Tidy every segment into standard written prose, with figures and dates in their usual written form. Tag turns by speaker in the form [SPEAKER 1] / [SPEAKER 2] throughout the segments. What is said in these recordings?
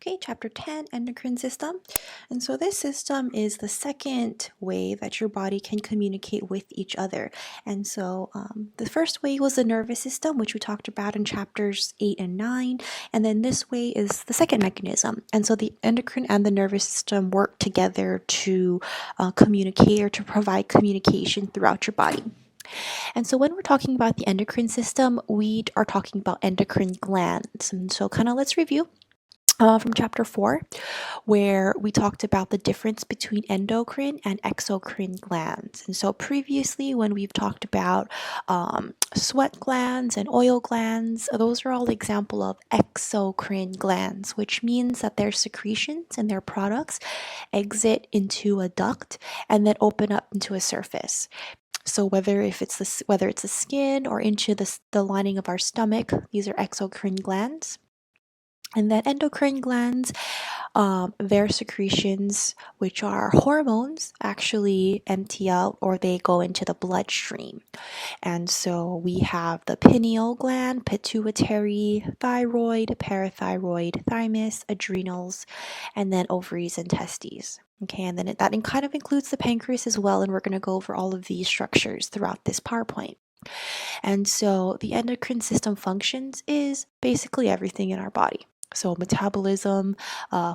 [SPEAKER 1] Okay, chapter 10, endocrine system. And so this system is the second way that your body can communicate with each other. And so the first way was the nervous system, which we talked about in chapters 8 and 9. And then this way is the second mechanism. And so the endocrine and the nervous system work together to communicate or to provide communication throughout your body. And so when we're talking about the endocrine system, we are talking about endocrine glands. And so kind of let's review. From chapter 4, where we talked about the difference between endocrine and exocrine glands. And so previously, when we've talked about sweat glands and oil glands, those are all example of exocrine glands, which means that their secretions and their products exit into a duct and then open up into a surface. So whether it's the skin or into the lining of our stomach, these are exocrine glands. And then endocrine glands, their secretions, which are hormones, actually empty out or they go into the bloodstream. And so we have the pineal gland, pituitary, thyroid, parathyroid, thymus, adrenals, and then ovaries and testes. Okay, and then that kind of includes the pancreas as well, and we're going to go over all of these structures throughout this PowerPoint. And so the endocrine system functions is basically everything in our body. So metabolism,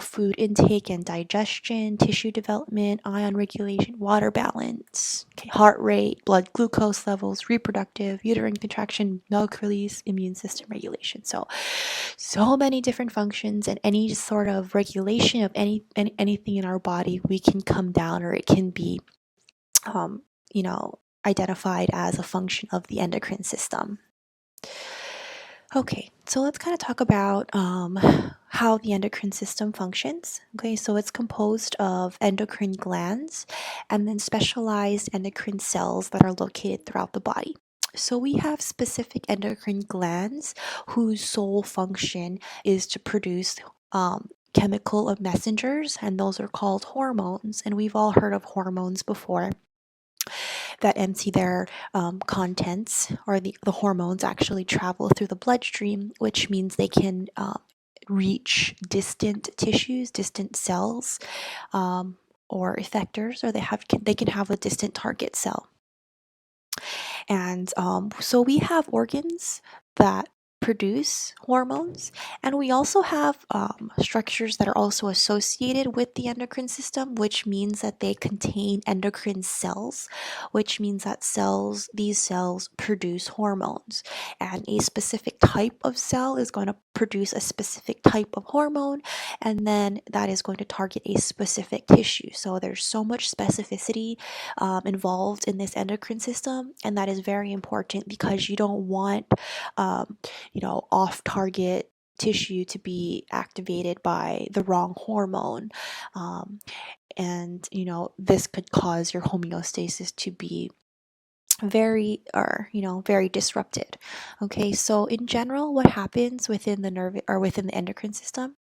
[SPEAKER 1] food intake and digestion, tissue development, ion regulation, water balance, heart rate, blood glucose levels, reproductive, uterine contraction, milk release, immune system regulation. So many different functions, and any sort of regulation of anything in our body, we can come down, or it can be, identified as a function of the endocrine system. Okay, so let's kind of talk about how the endocrine system functions. Okay, so it's composed of endocrine glands and then specialized endocrine cells that are located throughout the body. So we have specific endocrine glands whose sole function is to produce chemical messengers, and those are called hormones. And we've all heard of hormones before that empty their contents, or the hormones actually travel through the bloodstream, which means they can reach distant tissues, distant cells, or effectors, or they can have a distant target cell. And so we have organs that produce hormones, and we also have structures that are also associated with the endocrine system, which means that they contain endocrine cells, which means that these cells produce hormones, and a specific type of cell is going to produce a specific type of hormone, and then that is going to target a specific tissue. So there's so much specificity involved in this endocrine system, and that is very important because you don't want off-target tissue to be activated by the wrong hormone, and this could cause your homeostasis to be very disrupted. Okay, so in general, what happens within the endocrine system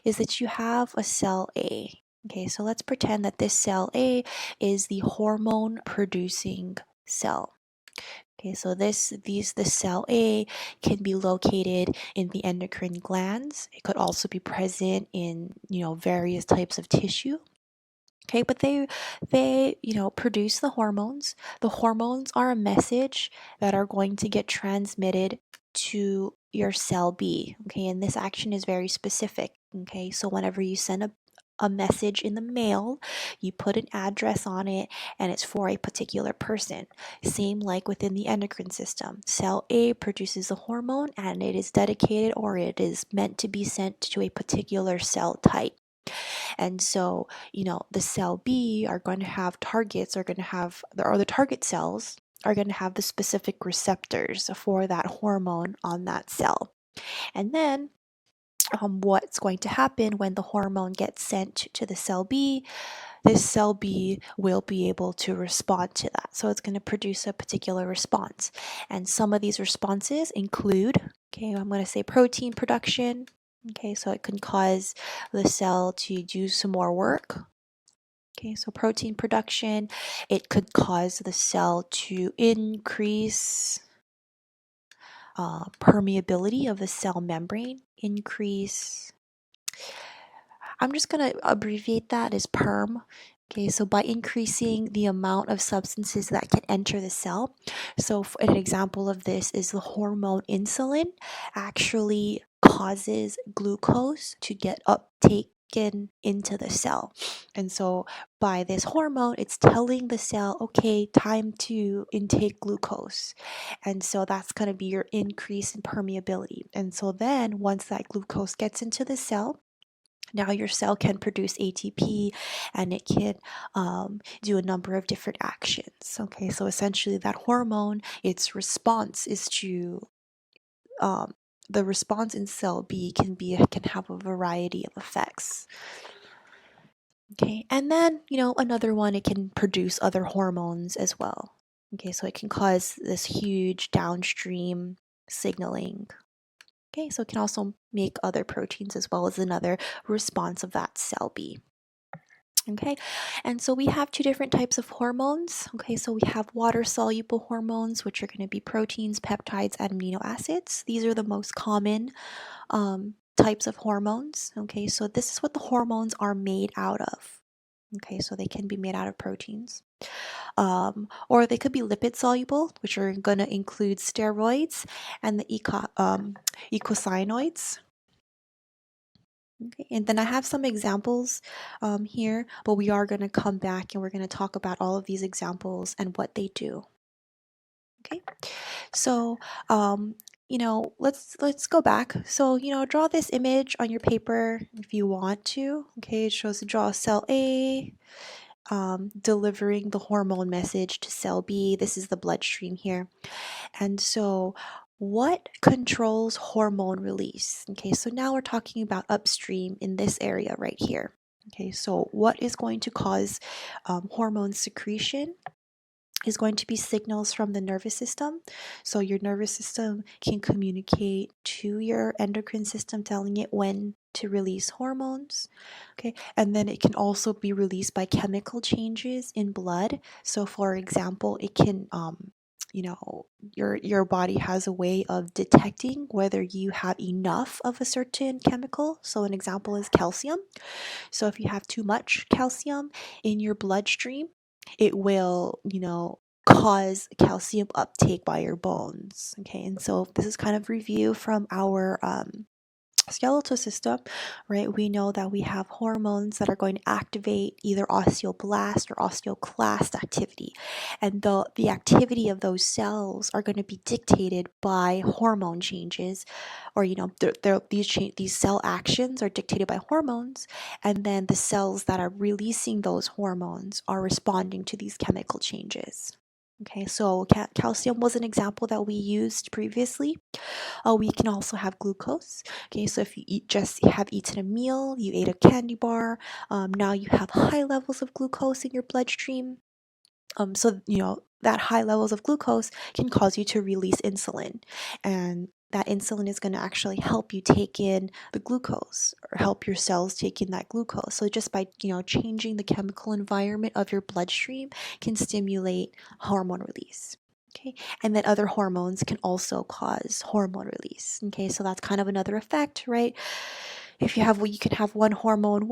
[SPEAKER 1] is that you have a cell A. Okay, so let's pretend that this cell A is the hormone producing cell. Okay, so this cell A can be located in the endocrine glands. It could also be present in various types of tissue. Okay, but they produce the hormones. The hormones are a message that are going to get transmitted to your cell B. Okay, and this action is very specific. Okay, so whenever you send a message in the mail, you put an address on it, and it's for a particular person. Same like within the endocrine system. Cell A produces a hormone, and it is dedicated, or it is meant to be sent to a particular cell type. And so, the cell B are going to have targets, or the target cells are going to have the specific receptors for that hormone on that cell. And then what's going to happen when the hormone gets sent to the cell B, this cell B will be able to respond to that. So it's going to produce a particular response. And some of these responses include, I'm going to say protein production. Okay, so it can cause the cell to do some more work. Okay, so protein production, it could cause the cell to increase permeability of the cell membrane, increase I'm just going to abbreviate that as PERM. Okay, so by increasing the amount of substances that can enter the cell. So an example of this is the hormone insulin actually causes glucose to get uptaken into the cell. And so by this hormone, it's telling the cell, okay, time to intake glucose. And so that's going to be your increase in permeability. And so then once that glucose gets into the cell, now your cell can produce ATP and it can do a number of different actions. Okay, so essentially that hormone, its response is to um, the response in cell B can have a variety of effects. Okay, and then another one, it can produce other hormones as well. Okay, so it can cause this huge downstream signaling. Okay, so it can also make other proteins as well as another response of that cell B. Okay, and so we have two different types of hormones. Okay, so we have water soluble hormones, which are going to be proteins, peptides, and amino acids. These are the most common types of hormones. Okay, so this is what the hormones are made out of. Okay, so they can be made out of proteins. Or they could be lipid soluble, which are going to include steroids and the eicosanoids. Okay, and then I have some examples here, but we are going to come back and we're going to talk about all of these examples and what they do. Okay, so let's go back. So draw this image on your paper if you want to. Okay, it shows draw cell A, delivering the hormone message to cell B. This is the bloodstream here. And so what controls hormone release? Okay, so now we're talking about upstream in this area right here. Okay, so what is going to cause hormone secretion is going to be signals from the nervous system. So your nervous system can communicate to your endocrine system, telling it when to release hormones. Okay, and then it can also be released by chemical changes in blood. So for example, it can your body has a way of detecting whether you have enough of a certain chemical. So an example is calcium. So if you have too much calcium in your bloodstream, it will, cause calcium uptake by your bones. Okay, and so this is kind of review from our skeletal system, right? We know that we have hormones that are going to activate either osteoblast or osteoclast activity, and the activity of those cells are going to be dictated by hormone changes, or these cell actions are dictated by hormones, and then the cells that are releasing those hormones are responding to these chemical changes. Okay, so calcium was an example that we used previously. We can also have glucose. Okay, so if you have eaten a meal, you ate a candy bar, now you have high levels of glucose in your bloodstream. So that high levels of glucose can cause you to release insulin, and that insulin is going to actually help you take in the glucose or help your cells take in that glucose. So just by changing the chemical environment of your bloodstream can stimulate hormone release. Okay, and then other hormones can also cause hormone release. Okay, so that's kind of another effect, right? If you can have one hormone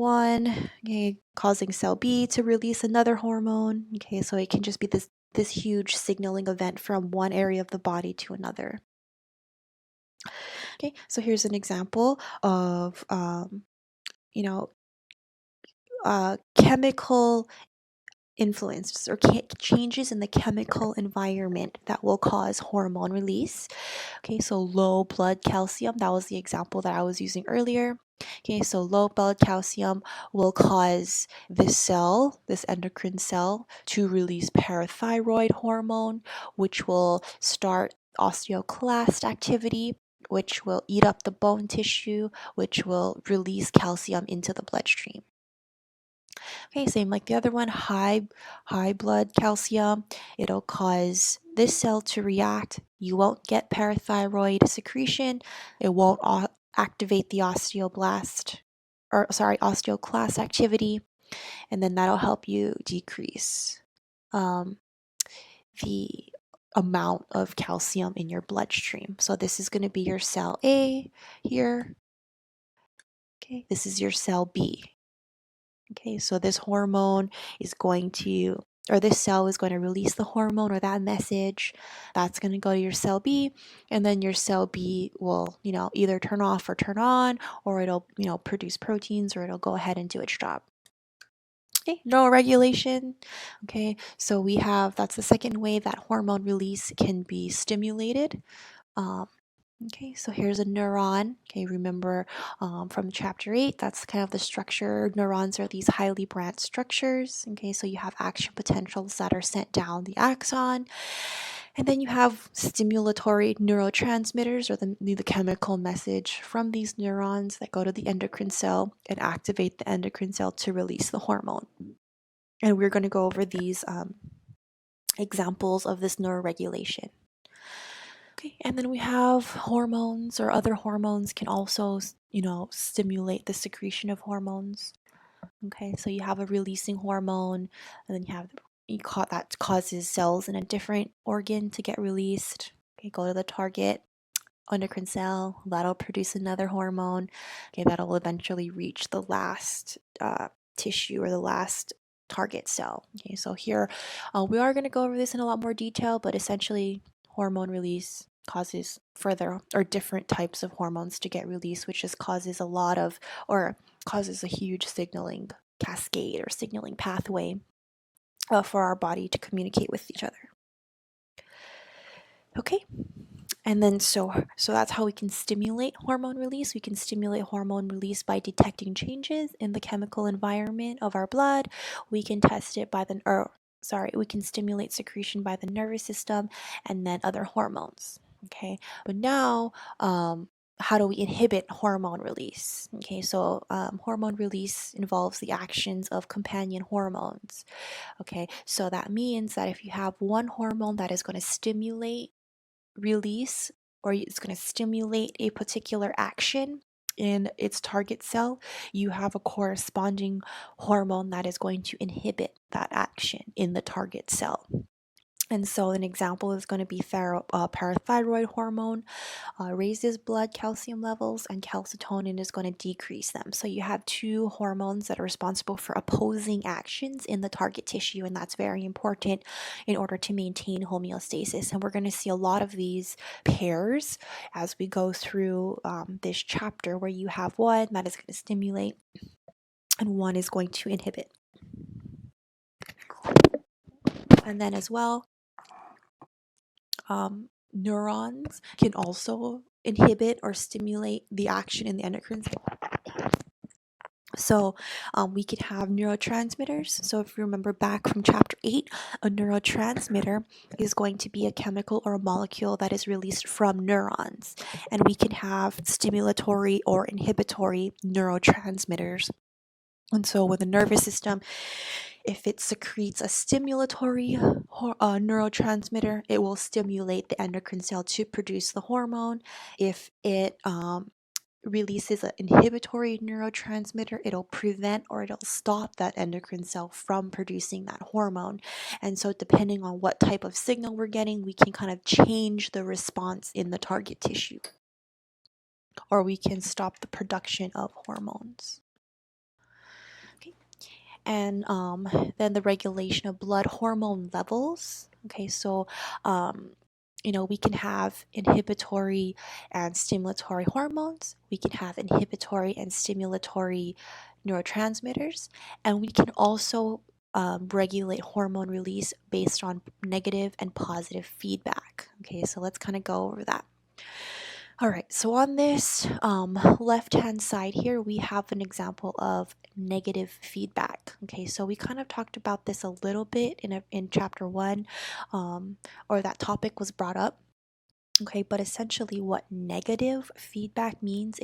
[SPEAKER 1] okay, causing cell B to release another hormone. Okay, so it can just be this huge signaling event from one area of the body to another. Okay, so here's an example of chemical influences or changes in the chemical environment that will cause hormone release. Okay, so low blood calcium, that was the example that I was using earlier. Okay, so low blood calcium will cause this endocrine cell, to release parathyroid hormone, which will start osteoclast activity, which will eat up the bone tissue, which will release calcium into the bloodstream. Okay, same like the other one, high blood calcium. It'll cause this cell to react. You won't get parathyroid secretion. It won't activate the osteoclast activity, and then that'll help you decrease the amount of calcium in your bloodstream. So this is going to be your cell A here. Okay, this is your cell B. Okay, so this hormone is going to, or this cell is going to release the hormone or that message. That's going to go to your cell B, and then your cell B will, either turn off or turn on, or it'll, produce proteins, or it'll go ahead and do its job. Okay, neuroregulation. Okay, so we have, that's the second way that hormone release can be stimulated. Um, Okay, so here's a neuron. Okay, remember from chapter 8, that's kind of the structure. Neurons are these highly branched structures. Okay, so you have action potentials that are sent down the axon. And then you have stimulatory neurotransmitters, or the chemical message from these neurons that go to the endocrine cell and activate the endocrine cell to release the hormone. And we're going to go over these examples of this neuroregulation. Okay, and then we have hormones, or other hormones can also, stimulate the secretion of hormones. Okay, so you have a releasing hormone, and then that causes cells in a different organ to get released. Okay, go to the target endocrine cell, that'll produce another hormone. Okay, that'll eventually reach the last tissue, or the last target cell. Okay, so here we are going to go over this in a lot more detail, but essentially, hormone release causes further or different types of hormones to get released, which just causes causes a huge signaling cascade or signaling pathway for our body to communicate with each other. Okay, and then so that's how we can stimulate hormone release. We can stimulate hormone release by detecting changes in the chemical environment of our blood. We can test it we can stimulate secretion by the nervous system, and then other hormones. Okay, but now how do we inhibit hormone release? Okay, so hormone release involves the actions of companion hormones. Okay, so that means that if you have one hormone that is going to stimulate release, or it's going to stimulate a particular action in its target cell, you have a corresponding hormone that is going to inhibit that action in the target cell. And so an example is going to be parathyroid hormone raises blood calcium levels, and calcitonin is going to decrease them. So you have two hormones that are responsible for opposing actions in the target tissue, and that's very important in order to maintain homeostasis. And we're going to see a lot of these pairs as we go through this chapter, where you have one that is going to stimulate and one is going to inhibit. And then as well, neurons can also inhibit or stimulate the action in the endocrine system. So we could have neurotransmitters. So if you remember back from chapter 8, a neurotransmitter is going to be a chemical or a molecule that is released from neurons. And we can have stimulatory or inhibitory neurotransmitters. And so with the nervous system, if it secretes a stimulatory neurotransmitter, it will stimulate the endocrine cell to produce the hormone. If it releases an inhibitory neurotransmitter, it'll prevent or it'll stop that endocrine cell from producing that hormone. And so depending on what type of signal we're getting, we can kind of change the response in the target tissue, or we can stop the production of hormones. Okay. And then the regulation of blood hormone levels. Okay, so we can have inhibitory and stimulatory hormones. We can have inhibitory and stimulatory neurotransmitters, and we can also regulate hormone release based on negative and positive feedback. Okay, so let's kind of go over that. All right, so on this left-hand side here, we have an example of negative feedback. Okay, so we kind of talked about this a little bit in chapter 1, or that topic was brought up. Okay, but essentially what negative feedback means,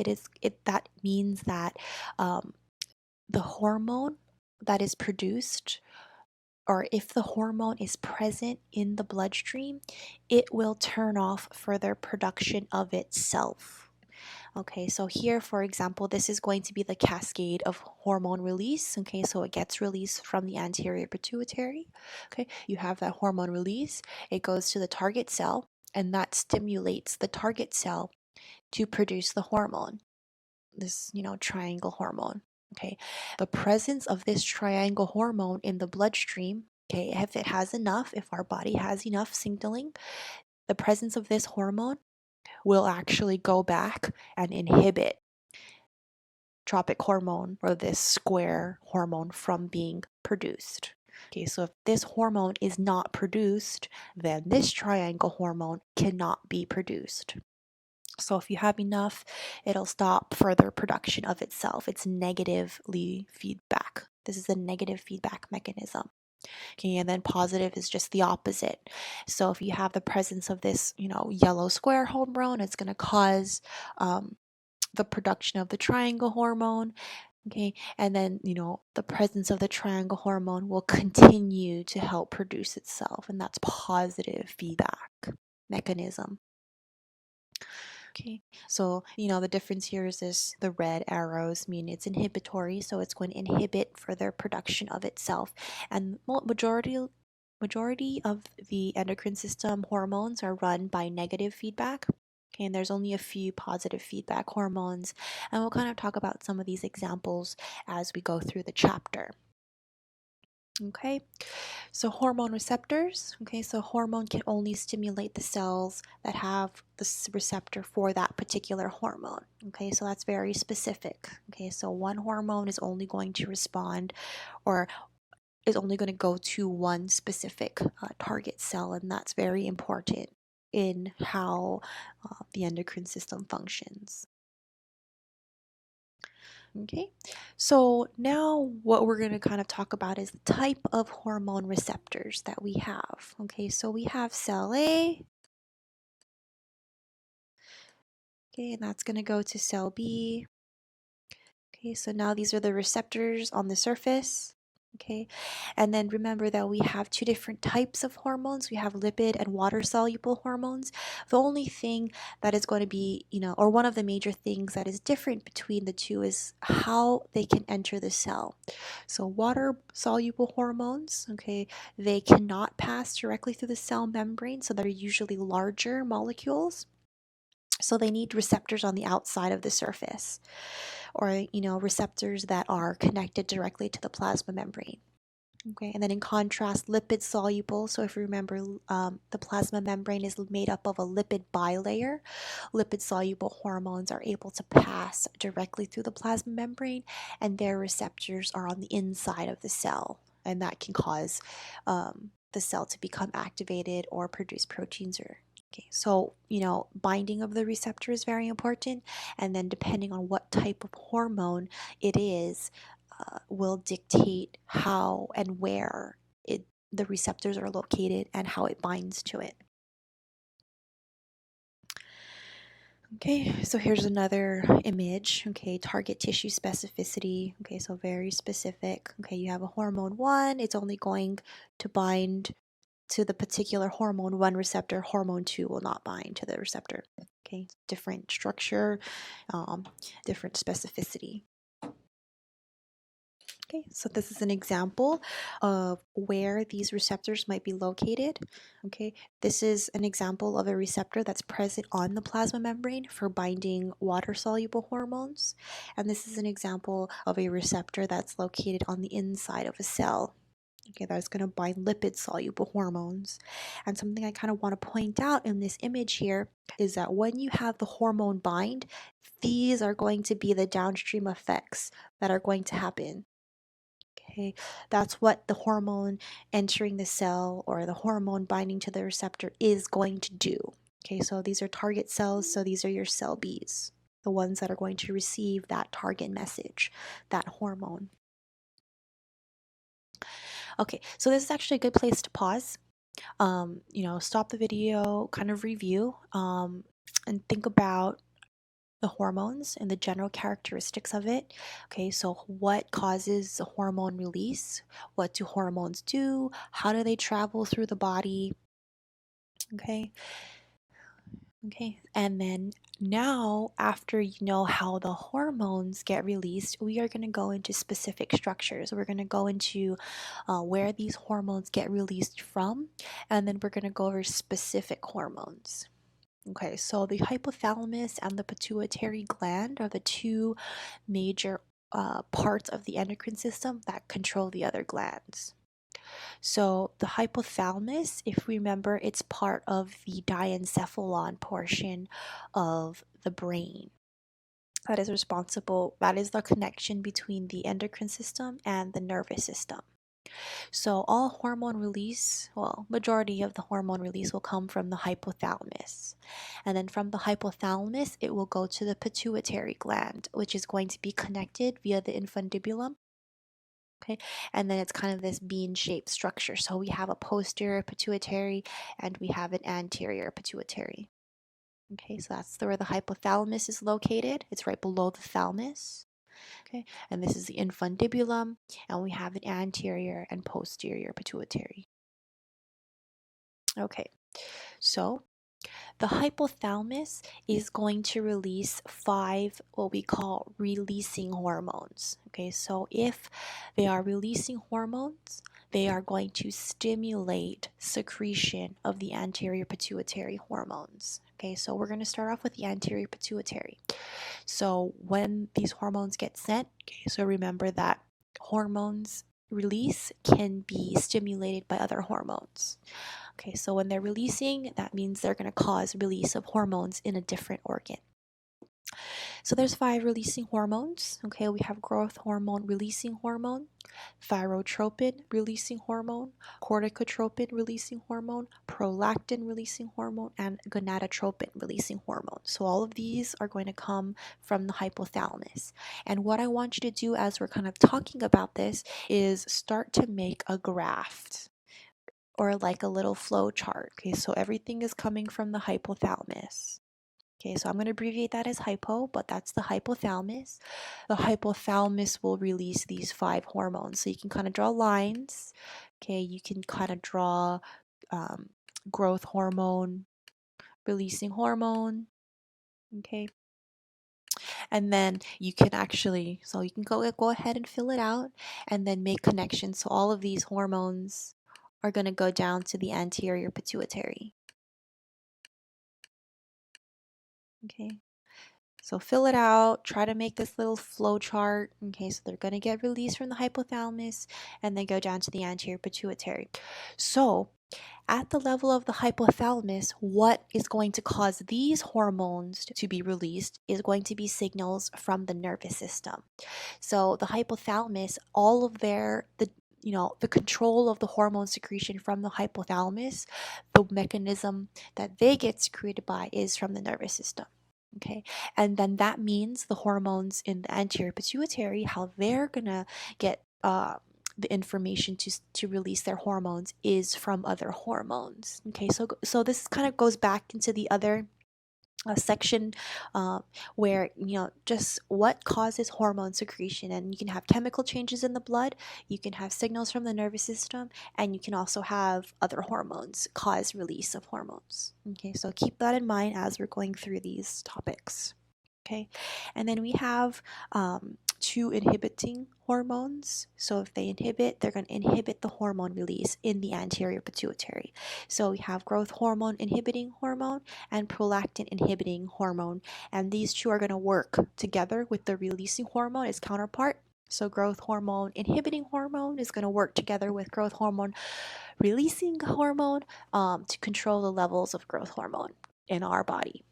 [SPEAKER 1] that means that the hormone that is produced, or if the hormone is present in the bloodstream, it will turn off further production of itself. Okay, so here, for example, this is going to be the cascade of hormone release. Okay, so it gets released from the anterior pituitary. Okay, you have that hormone release, it goes to the target cell, and that stimulates the target cell to produce the hormone, this, triangle hormone. Okay, the presence of this triangle hormone in the bloodstream, okay, if it has enough, if our body has enough signaling, the presence of this hormone will actually go back and inhibit tropic hormone or this square hormone from being produced. Okay, so if this hormone is not produced, then this triangle hormone cannot be produced. So if you have enough, it'll stop further production of itself. It's negatively feedback. This is a negative feedback mechanism. Okay, and then positive is just the opposite. So if you have the presence of this, yellow square hormone, it's going to cause the production of the triangle hormone. Okay, and then, the presence of the triangle hormone will continue to help produce itself, and that's positive feedback mechanism. Okay, so the difference here is this: the red arrows mean it's inhibitory, so it's going to inhibit further production of itself. And majority of the endocrine system hormones are run by negative feedback. Okay, and there's only a few positive feedback hormones, and we'll kind of talk about some of these examples as we go through the chapter. Okay, so hormone receptors. Okay, so hormone can only stimulate the cells that have the receptor for that particular hormone. Okay, so that's very specific. Okay, so one hormone is only going to respond or is only going to go to one specific target cell, and that's very important in how the endocrine system functions. Okay, so now what we're going to kind of talk about is the type of hormone receptors that we have. Okay, so we have cell A, okay, and that's going to go to cell B. Okay, so now these are the receptors on the surface. Okay, and then remember that we have two different types of hormones. We have lipid and water soluble hormones. The only thing that is going to be, or one of the major things that is different between the two is how they can enter the cell. So water soluble hormones, okay, they cannot pass directly through the cell membrane, so they're usually larger molecules. So they need receptors on the outside of the surface, or receptors that are connected directly to the plasma membrane. Okay, and then in contrast, lipid soluble. So if you remember, the plasma membrane is made up of a lipid bilayer. Lipid soluble hormones are able to pass directly through the plasma membrane, and their receptors are on the inside of the cell, and that can cause the cell to become activated or produce proteins. Okay, so binding of the receptor is very important, and then depending on what type of hormone it is, will dictate how and where the receptors are located and how it binds to it. Okay, so here's another image. Okay, target tissue specificity. Okay, so very specific. Okay, you have a hormone 1, it's only going to bind to the particular hormone 1 receptor. Hormone 2 will not bind to the receptor. Okay, different structure, different specificity. Okay, so this is an example of where these receptors might be located. Okay, this is an example of a receptor that's present on the plasma membrane for binding water-soluble hormones. And this is an example of a receptor that's located on the inside of a cell. Okay, that's going to bind lipid-soluble hormones. And something I kind of want to point out in this image here is that when you have the hormone bind, these are going to be the downstream effects that are going to happen. Okay, that's what the hormone entering the cell or the hormone binding to the receptor is going to do. Okay, so these are target cells, so these are your cell Bs, the ones that are going to receive that target message, that hormone. Okay, so this is actually a good place to pause. Stop the video, kind of review, and think about the hormones and the general characteristics of it. Okay, so what causes the hormone release? What do hormones do? How do they travel through the body? Okay, and then now, after you know how the hormones get released, we are going to go into specific structures. We're going to go into where these hormones get released from, and then we're going to go over specific hormones. Okay, so the hypothalamus and the pituitary gland are the two major parts of the endocrine system that control the other glands. So the hypothalamus, if we remember, it's part of the diencephalon portion of the brain. That is responsible, that is the connection between the endocrine system and the nervous system. So all hormone release, well, majority of the hormone release will come from the hypothalamus. And then from the hypothalamus, it will go to the pituitary gland, which is going to be connected via the infundibulum. Okay, and then it's kind of this bean-shaped structure. So we have a posterior pituitary and we have an anterior pituitary. Okay, so that's where the hypothalamus is located. It's right below the thalamus. Okay, and this is the infundibulum, and we have an anterior and posterior pituitary. Okay, so the hypothalamus is going to release 5 what we call releasing hormones. Okay, so if they are releasing hormones, they are going to stimulate secretion of the anterior pituitary hormones. Okay, so we're going to start off with the anterior pituitary. So when these hormones get sent, okay, so remember that hormones release can be stimulated by other hormones. Okay, so when they're releasing, that means they're going to cause release of hormones in a different organ. So there's 5 releasing hormones. Okay, we have growth hormone releasing hormone, thyrotropin releasing hormone, corticotropin releasing hormone, prolactin releasing hormone, and gonadotropin releasing hormone. So all of these are going to come from the hypothalamus. And what I want you to do as we're kind of talking about this is start to make a graph or like a little flow chart. Okay, so everything is coming from the hypothalamus. Okay, so I'm going to abbreviate that as hypo, but that's the hypothalamus. The hypothalamus will release these 5 hormones. So you can kind of draw lines. Okay, you can kind of draw growth hormone, releasing hormone. Okay, and then you can actually, so you can go ahead and fill it out and then make connections. So all of these hormones are going to go down to the anterior pituitary. Okay, so fill it out, try to make this little flow chart. Okay, so they're going to get released from the hypothalamus and then go down to the anterior pituitary. So at the level of the hypothalamus, what is going to cause these hormones to be released is going to be signals from the nervous system. So the hypothalamus, all of the control of the hormone secretion from the hypothalamus, the mechanism that they get secreted by is from the nervous system. Okay, and then that means the hormones in the anterior pituitary, how they're gonna get the information to release their hormones is from other hormones. Okay, so this kind of goes back into the other section where just what causes hormone secretion, and you can have chemical changes in the blood, you can have signals from the nervous system, and you can also have other hormones cause release of hormones. Okay, so keep that in mind as we're going through these topics. Okay, and then we have 2 inhibiting hormones. So if they inhibit, they're going to inhibit the hormone release in the anterior pituitary. So we have growth hormone inhibiting hormone and prolactin inhibiting hormone, and these 2 are going to work together with the releasing hormone, its counterpart. So growth hormone inhibiting hormone is going to work together with growth hormone releasing hormone to control the levels of growth hormone in our body.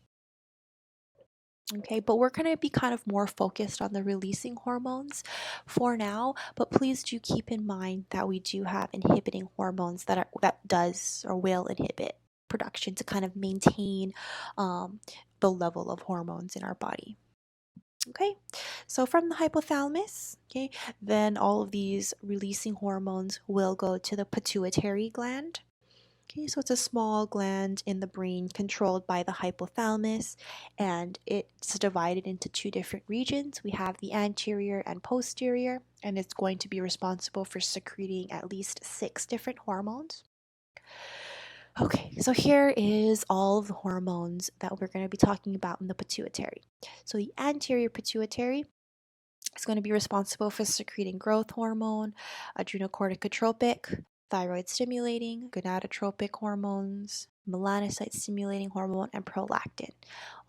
[SPEAKER 1] Okay, but we're going to be kind of more focused on the releasing hormones for now, but please do keep in mind that we do have inhibiting hormones that does or will inhibit production to kind of maintain the level of hormones in our body. Okay, so from the hypothalamus, okay, then all of these releasing hormones will go to the pituitary gland. Okay, so it's a small gland in the brain controlled by the hypothalamus, and it's divided into 2 different regions. We have the anterior and posterior, and it's going to be responsible for secreting at least 6 different hormones. Okay, so here is all of the hormones that we're going to be talking about in the pituitary. So the anterior pituitary is going to be responsible for secreting growth hormone, adrenocorticotropic, thyroid stimulating, gonadotropic hormones, melanocyte stimulating hormone, and prolactin.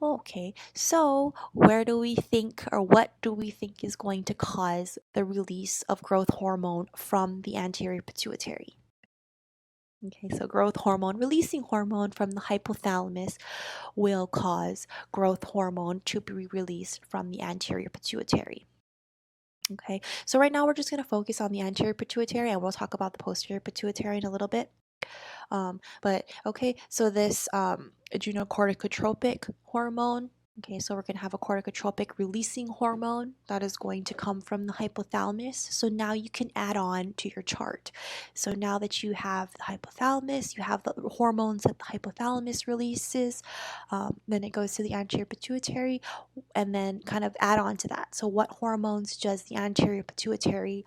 [SPEAKER 1] Okay, so where do we think, or what do we think is going to cause the release of growth hormone from the anterior pituitary? Okay, so growth hormone, releasing hormone from the hypothalamus will cause growth hormone to be released from the anterior pituitary. Okay, so right now we're just going to focus on the anterior pituitary, and we'll talk about the posterior pituitary in a little bit. But okay, so this adrenocorticotropic hormone. Okay, so we're going to have a corticotropic releasing hormone that is going to come from the hypothalamus. So now you can add on to your chart. So now that you have the hypothalamus, you have the hormones that the hypothalamus releases, then it goes to the anterior pituitary, and then kind of add on to that. So what hormones does the anterior pituitary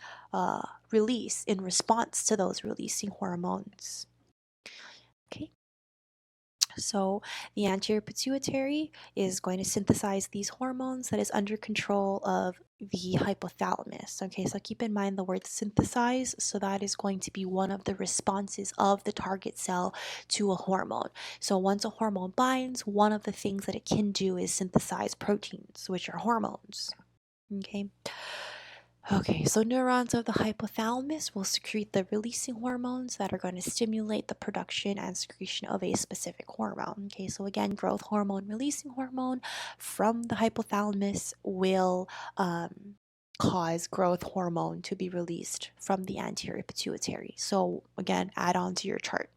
[SPEAKER 1] release in response to those releasing hormones? Okay, so the anterior pituitary is going to synthesize these hormones that is under control of the hypothalamus. Okay, so keep in mind the word synthesize. So that is going to be one of the responses of the target cell to a hormone. So once a hormone binds, one of the things that it can do is synthesize proteins, which are hormones. Okay. Okay, so neurons of the hypothalamus will secrete the releasing hormones that are going to stimulate the production and secretion of a specific hormone. Okay, so again, growth hormone, releasing hormone from the hypothalamus will cause growth hormone to be released from the anterior pituitary. So again, add on to your chart.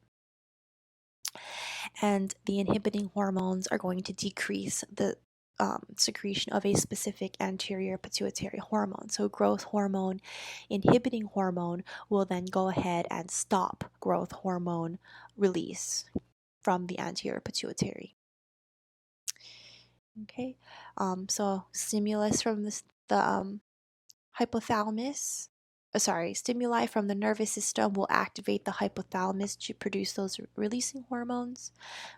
[SPEAKER 1] And the inhibiting hormones are going to decrease the secretion of a specific anterior pituitary hormone. So growth hormone, inhibiting hormone will then go ahead and stop growth hormone release from the anterior pituitary. Okay, so stimulus from the hypothalamus. Stimuli from the nervous system will activate the hypothalamus to produce those releasing hormones.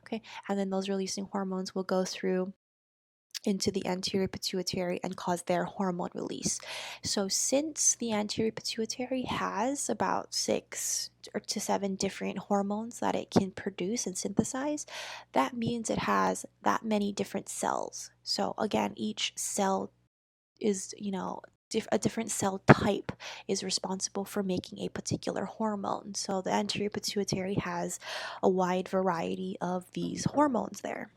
[SPEAKER 1] Okay, and then those releasing hormones will go through into the anterior pituitary and cause their hormone release. So since the anterior pituitary has about 6 or to 7 different hormones that it can produce and synthesize, that means it has that many different cells. So again, each cell is, a different cell type is responsible for making a particular hormone. So the anterior pituitary has a wide variety of these hormones there.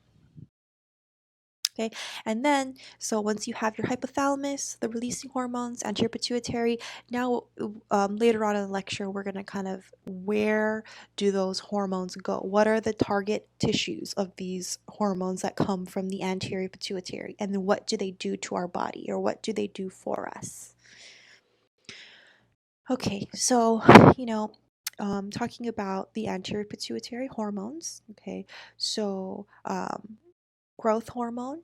[SPEAKER 1] Okay, and then so once you have your hypothalamus, the releasing hormones, anterior pituitary, now later on in the lecture, we're going to kind of, where do those hormones go? What are the target tissues of these hormones that come from the anterior pituitary? And then what do they do to our body, or what do they do for us? Okay, so, talking about the anterior pituitary hormones, okay, so growth hormone.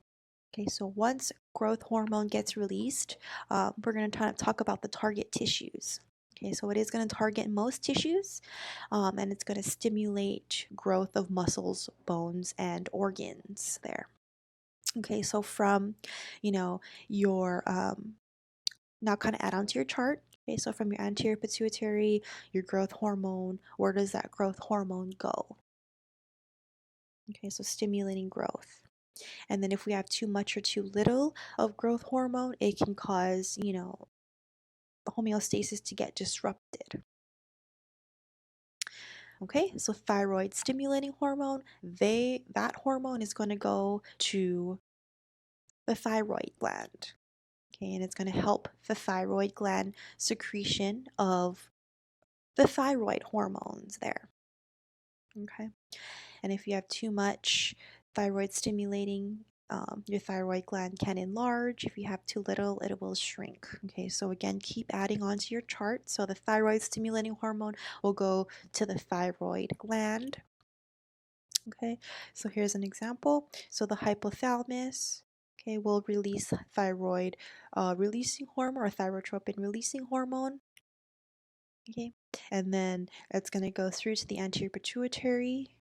[SPEAKER 1] Okay, so once growth hormone gets released, we're going to kind of talk about the target tissues. Okay, so it is going to target most tissues, and it's going to stimulate growth of muscles, bones, and organs there. Okay, so from, your, now kind of add on to your chart. Okay, so from your anterior pituitary, your growth hormone, where does that growth hormone go? Okay, so stimulating growth. And then if we have too much or too little of growth hormone, it can cause, homeostasis to get disrupted. Okay, so thyroid stimulating hormone, that hormone is going to go to the thyroid gland. Okay, and it's going to help the thyroid gland secretion of the thyroid hormones there. Okay, and if you have too much thyroid stimulating, your thyroid gland can enlarge. If you have too little, it will shrink. Okay, so again, keep adding on to your chart. So the thyroid stimulating hormone will go to the thyroid gland. Okay, so here's an example. So the hypothalamus, okay, will release thyroid releasing hormone, or thyrotropin releasing hormone. Okay, and then it's going to go through to the anterior pituitary,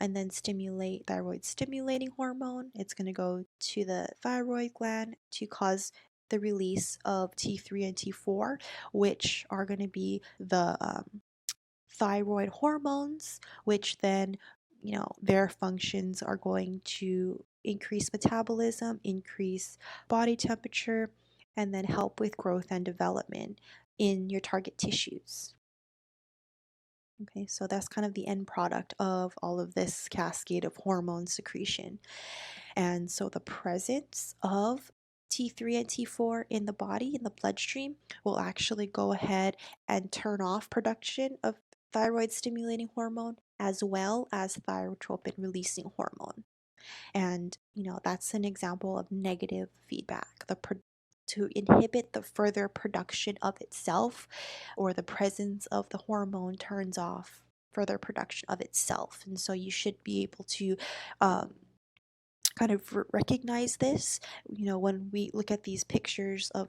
[SPEAKER 1] and then stimulate thyroid stimulating hormone. It's going to go to the thyroid gland to cause the release of T3 and T4, which are going to be the thyroid hormones, which then their functions are going to increase metabolism, increase body temperature, and then help with growth and development in your target tissues. Okay, so that's kind of the end product of all of this cascade of hormone secretion. And so the presence of T3 and T4 in the body, in the bloodstream, will actually go ahead and turn off production of thyroid stimulating hormone as well as thyrotropin releasing hormone. And, that's an example of negative feedback. To inhibit the further production of itself, or the presence of the hormone turns off further production of itself. And so you should be able to kind of recognize this, when we look at these pictures of,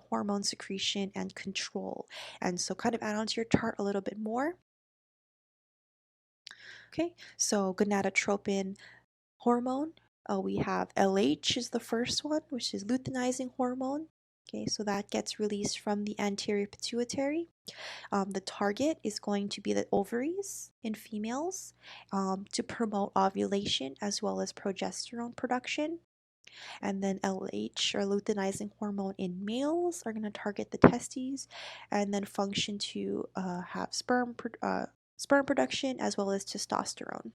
[SPEAKER 1] hormone secretion and control. And so kind of add onto your chart a little bit more. Okay, so gonadotropin hormone. We have LH is the first one, which is luteinizing hormone. Okay, so that gets released from the anterior pituitary. The target is going to be the ovaries in females to promote ovulation as well as progesterone production. And then LH, or luteinizing hormone in males, are going to target the testes and then function to have sperm production as well as testosterone.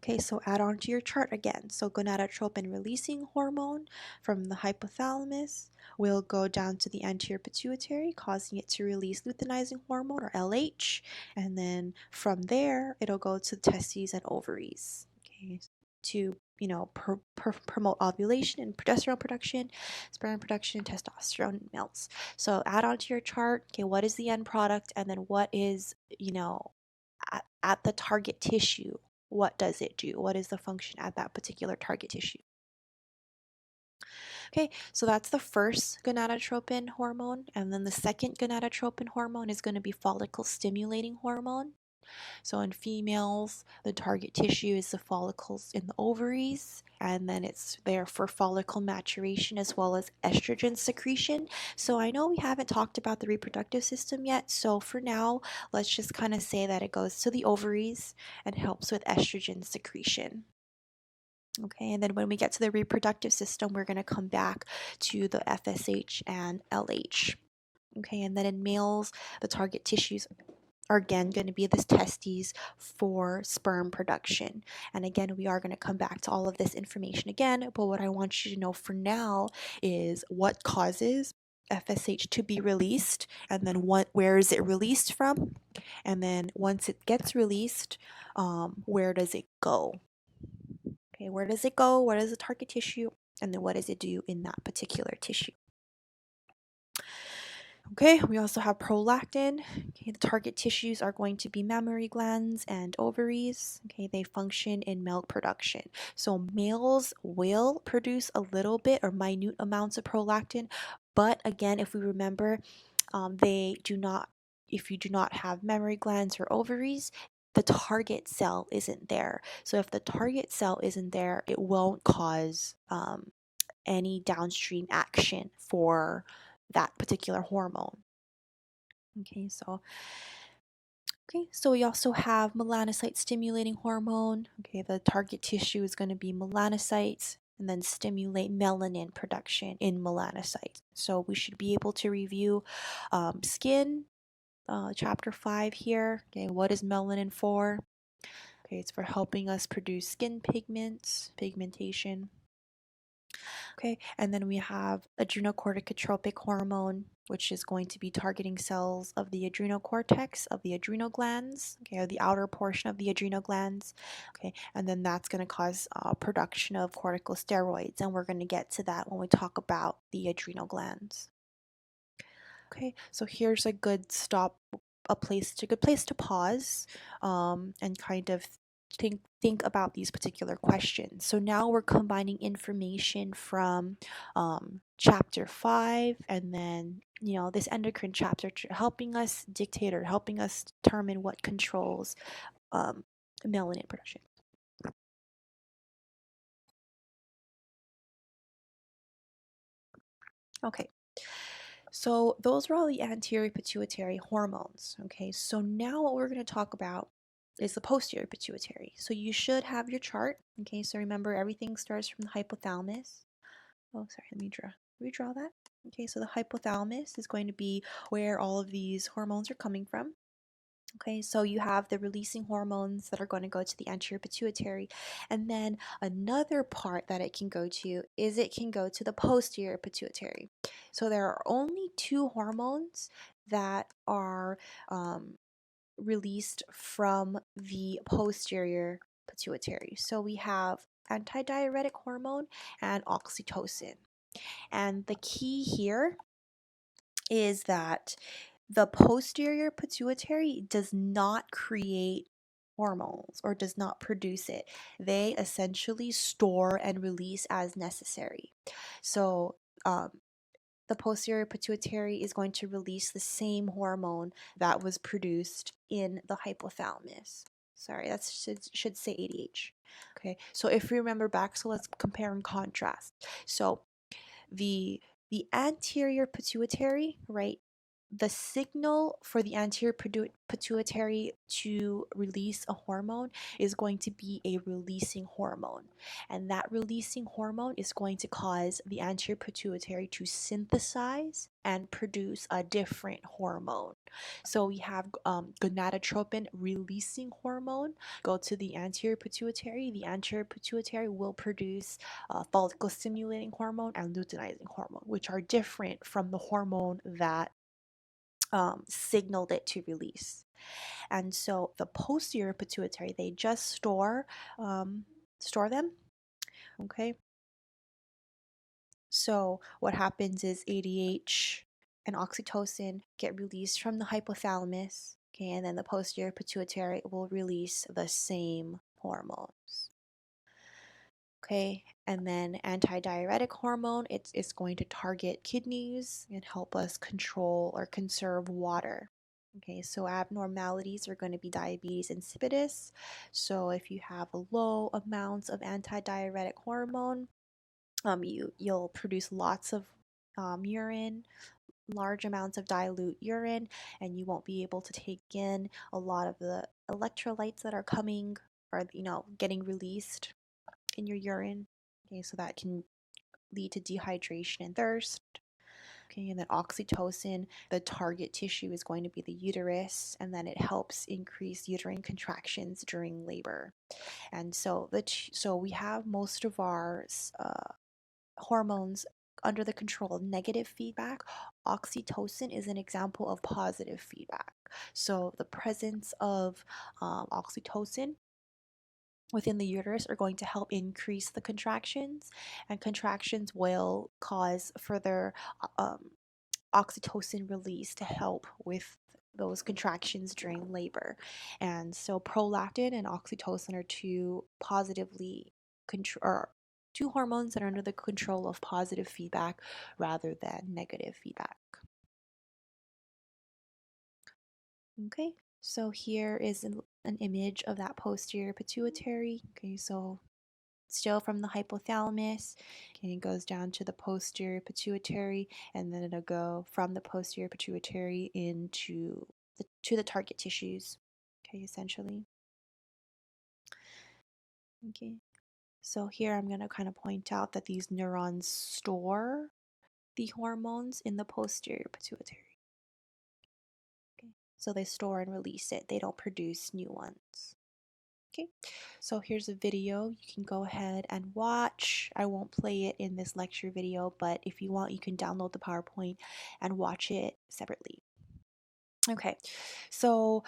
[SPEAKER 1] Okay, so add on to your chart again. So gonadotropin releasing hormone from the hypothalamus will go down to the anterior pituitary, causing it to release luteinizing hormone, or LH. And then from there, it'll go to the testes and ovaries. Okay, to promote ovulation and progesterone production, sperm production, testosterone in males. So add on to your chart. Okay, what is the end product, and then what is at the target tissue? What does it do? What is the function at that particular target tissue? Okay, so that's the first gonadotropin hormone, and then the second gonadotropin hormone is going to be follicle stimulating hormone. So in females, the target tissue is the follicles in the ovaries, and then it's there for follicle maturation as well as estrogen secretion. So I know we haven't talked about the reproductive system yet, so for now, let's just kind of say that it goes to the ovaries and helps with estrogen secretion. Okay, and then when we get to the reproductive system, we're going to come back to the FSH and LH. Okay, and then in males, the target tissues are again going to be the testes for sperm production. And again, we are going to come back to all of this information again, but what I want you to know for now is what causes FSH to be released, and then where is it released from, and then once it gets released, where does it go? Okay, where does it go? What is the target tissue? And then what does it do in that particular tissue? Okay, we also have prolactin. Okay, the target tissues are going to be mammary glands and ovaries. Okay, they function in milk production. So males will produce a little bit or minute amounts of prolactin, but again, if we remember, they do not. If you do not have mammary glands or ovaries, the target cell isn't there. So if the target cell isn't there, it won't cause any downstream action for that particular hormone. Okay, so we also have melanocyte stimulating hormone. Okay, the target tissue is going to be melanocytes and then stimulate melanin production in melanocytes. So we should be able to review skin, chapter 5 here. Okay, what is melanin for? Okay, it's for helping us produce skin pigments, pigmentation. Okay, and then we have adrenocorticotropic hormone, which is going to be targeting cells of the adrenal cortex of the adrenal glands, okay, or the outer portion of the adrenal glands. Okay, and then that's going to cause production of corticosteroids, and we're going to get to that when we talk about the adrenal glands. Okay, so here's a good good place to pause, and kind of think about these particular questions. So now we're combining information from chapter 5 and then this endocrine chapter, helping us dictate or helping us determine what controls melanin production. Okay, so those are all the anterior pituitary hormones. Okay, so now what we're going to talk about is the posterior pituitary. So you should have your chart. Okay, so remember everything starts from the hypothalamus. Oh, sorry, let me redraw that. Okay, so the hypothalamus is going to be where all of these hormones are coming from. Okay, so you have the releasing hormones that are going to go to the anterior pituitary. And then another part that it can go to is it can go to the posterior pituitary. So there are only two hormones that are released from the posterior pituitary. So we have antidiuretic hormone and oxytocin. And the key here is that the posterior pituitary does not create hormones or does not produce it. They essentially store and release as necessary. So, the posterior pituitary is going to release the same hormone that was produced in the hypothalamus. Sorry, that should say ADH. Okay, so if you remember back, so let's compare and contrast. So the anterior pituitary, right? The signal for the anterior pituitary to release a hormone is going to be a releasing hormone. And that releasing hormone is going to cause the anterior pituitary to synthesize and produce a different hormone. So we have gonadotropin releasing hormone go to the anterior pituitary. The anterior pituitary will produce follicle stimulating hormone and luteinizing hormone, which are different from the hormone that signaled it to release. And so the posterior pituitary, they just store them. Okay. So what happens is ADH and oxytocin get released from the hypothalamus. Okay, and then the posterior pituitary will release the same hormones. Okay, and then antidiuretic hormone, it's going to target kidneys and help us control or conserve water. Okay, so abnormalities are going to be diabetes insipidus. So if you have a low amounts of antidiuretic hormone, you'll produce lots of urine, large amounts of dilute urine, and you won't be able to take in a lot of the electrolytes that are coming or getting released in your urine. Okay, so that can lead to dehydration and thirst. Okay, and then oxytocin, the target tissue is going to be the uterus, and then it helps increase uterine contractions during labor. And so so we have most of our hormones under the control of negative feedback. Oxytocin is an example of positive feedback. So the presence of oxytocin within the uterus are going to help increase the contractions, and contractions will cause further oxytocin release to help with those contractions during labor. And so prolactin and oxytocin are two hormones that are under the control of positive feedback rather than negative feedback. Okay, so here is an image of that posterior pituitary. Okay, so still from the hypothalamus, okay, it goes down to the posterior pituitary, and then it'll go from the posterior pituitary into the target tissues. Okay, essentially. Okay, so here I'm going to kind of point out that these neurons store the hormones in the posterior pituitary. Okay, so they store and release it. They don't produce new ones. Okay, so here's a video you can go ahead and watch. I won't play it in this lecture video, but if you want, you can download the PowerPoint and watch it separately. Okay, so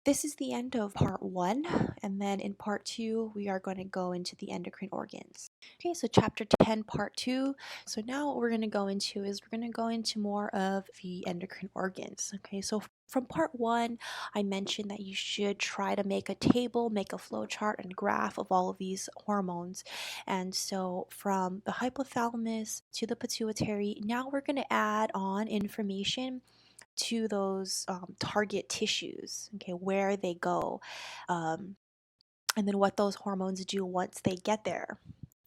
[SPEAKER 1] this is the end of part 1, and then in part 2, we are going to go into the endocrine organs. Okay, so chapter 10, part 2. So now what we're going to go into is we're going to go into more of the endocrine organs. Okay, so from part 1, I mentioned that you should try to make a table, make a flow chart and graph of all of these hormones. And so from the hypothalamus to the pituitary, now we're going to add on information to those target tissues, okay, where they go, and then what those hormones do once they get there.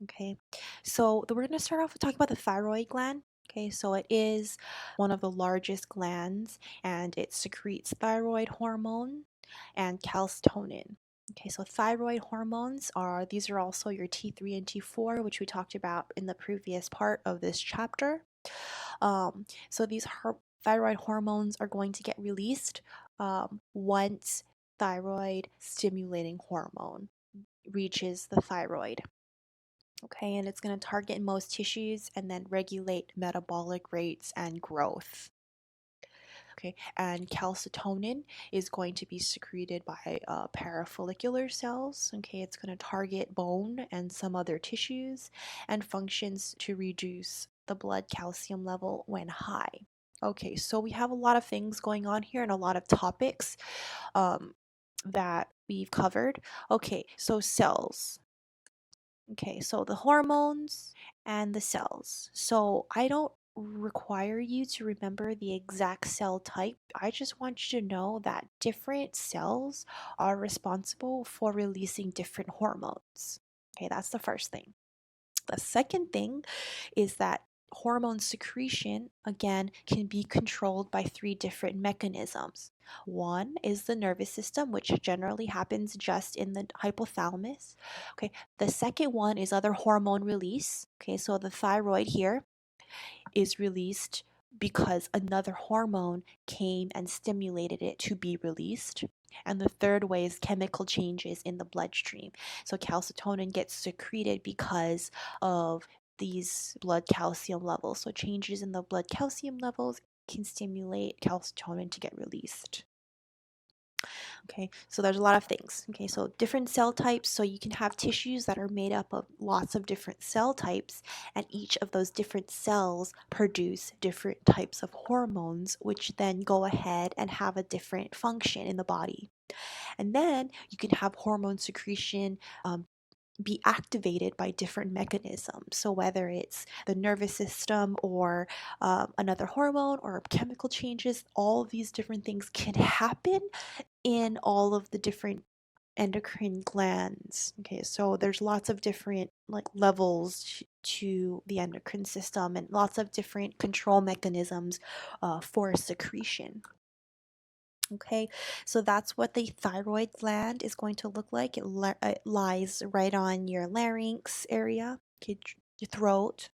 [SPEAKER 1] Okay, so we're going to start off with talking about the thyroid gland. Okay, so it is one of the largest glands, and it secretes thyroid hormone and calcitonin. Okay, so thyroid hormones these are also your T3 and T4, which we talked about in the previous part of this chapter. So these thyroid hormones are going to get released once thyroid stimulating hormone reaches the thyroid. Okay, and it's going to target most tissues and then regulate metabolic rates and growth. Okay, and calcitonin is going to be secreted by parafollicular cells. Okay, it's going to target bone and some other tissues and functions to reduce the blood calcium level when high. Okay, so we have a lot of things going on here and a lot of topics that we've covered. Okay, so cells. Okay, so the hormones and the cells. So I don't require you to remember the exact cell type. I just want you to know that different cells are responsible for releasing different hormones. Okay, that's the first thing. The second thing is that hormone secretion, again, can be controlled by three different mechanisms. One is the nervous system, which generally happens just in the hypothalamus. Okay, the second one is other hormone release. Okay, so the thyroid here is released because another hormone came and stimulated it to be released. And the third way is chemical changes in the bloodstream. So calcitonin gets secreted because of these blood calcium levels. So changes in the blood calcium levels can stimulate calcitonin to get released. Okay, so there's a lot of things. Okay, so different cell types. So you can have tissues that are made up of lots of different cell types, and each of those different cells produce different types of hormones, which then go ahead and have a different function in the body. And then you can have hormone secretion be activated by different mechanisms. So, whether it's the nervous system or another hormone or chemical changes, all of these different things can happen in all of the different endocrine glands. Okay, so there's lots of different like levels to the endocrine system and lots of different control mechanisms for secretion. Okay, so that's what the thyroid gland is going to look like. It lies right on your larynx area, okay, your throat.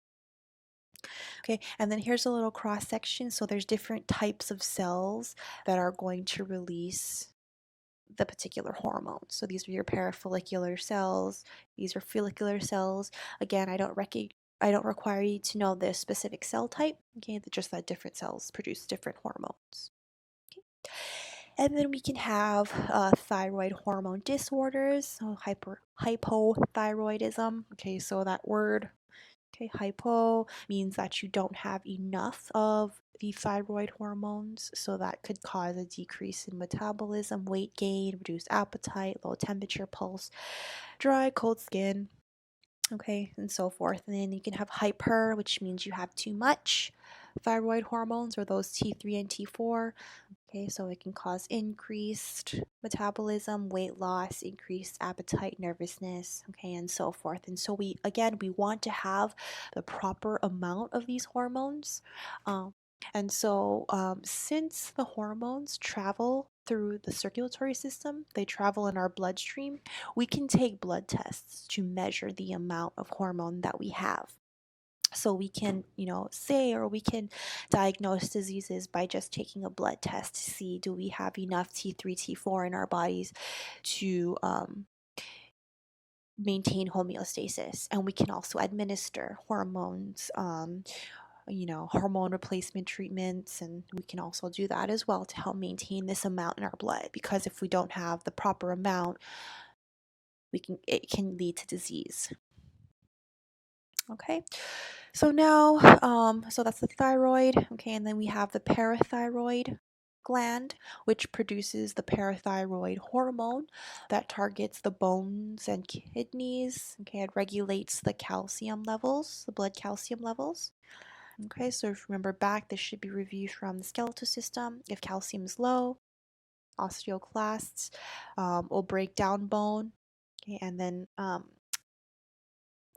[SPEAKER 1] Okay, and then here's a little cross section. So there's different types of cells that are going to release the particular hormone. So these are your parafollicular cells. These are follicular cells. Again, I don't require you to know the specific cell type. Okay, just that different cells produce different hormones. Okay. And then we can have thyroid hormone disorders, so hypothyroidism. Okay, so that word, okay, hypo means that you don't have enough of the thyroid hormones, so that could cause a decrease in metabolism, weight gain, reduced appetite, low temperature, pulse, dry, cold skin, okay, and so forth. And then you can have hyper, which means you have too much thyroid hormones, or those T3 and T4. Okay, so it can cause increased metabolism, weight loss, increased appetite, nervousness, okay, and so forth. And so we want to have the proper amount of these hormones. Since the hormones travel through the circulatory system, they travel in our bloodstream, we can take blood tests to measure the amount of hormone that we have. So we can, we can diagnose diseases by just taking a blood test to see, do we have enough T3, T4 in our bodies to maintain homeostasis. And we can also administer hormones, hormone replacement treatments, and we can also do that as well to help maintain this amount in our blood, because if we don't have the proper amount, it can lead to disease. Okay, so now, so that's the thyroid, okay, and then we have the parathyroid gland, which produces the parathyroid hormone that targets the bones and kidneys. Okay, it regulates the calcium levels, the blood calcium levels. Okay, so if you remember back, this should be reviewed from the skeletal system. If calcium is low, osteoclasts will break down bone, okay, and then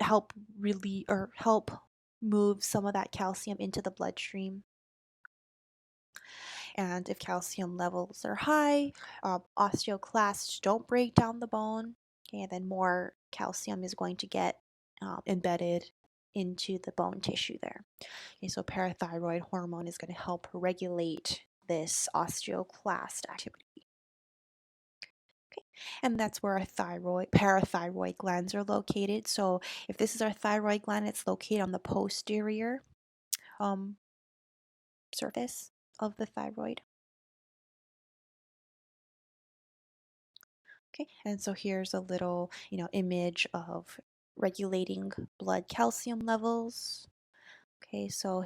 [SPEAKER 1] help move some of that calcium into the bloodstream. And if calcium levels are high, osteoclasts don't break down the bone. Okay, and then more calcium is going to get embedded into the bone tissue there. Okay, so parathyroid hormone is going to help regulate this osteoclast activity. Okay, and that's where our parathyroid glands are located. So if this is our thyroid gland, it's located on the posterior um, surface of the thyroid. Okay, and so here's a little, image of regulating blood calcium levels. Okay, so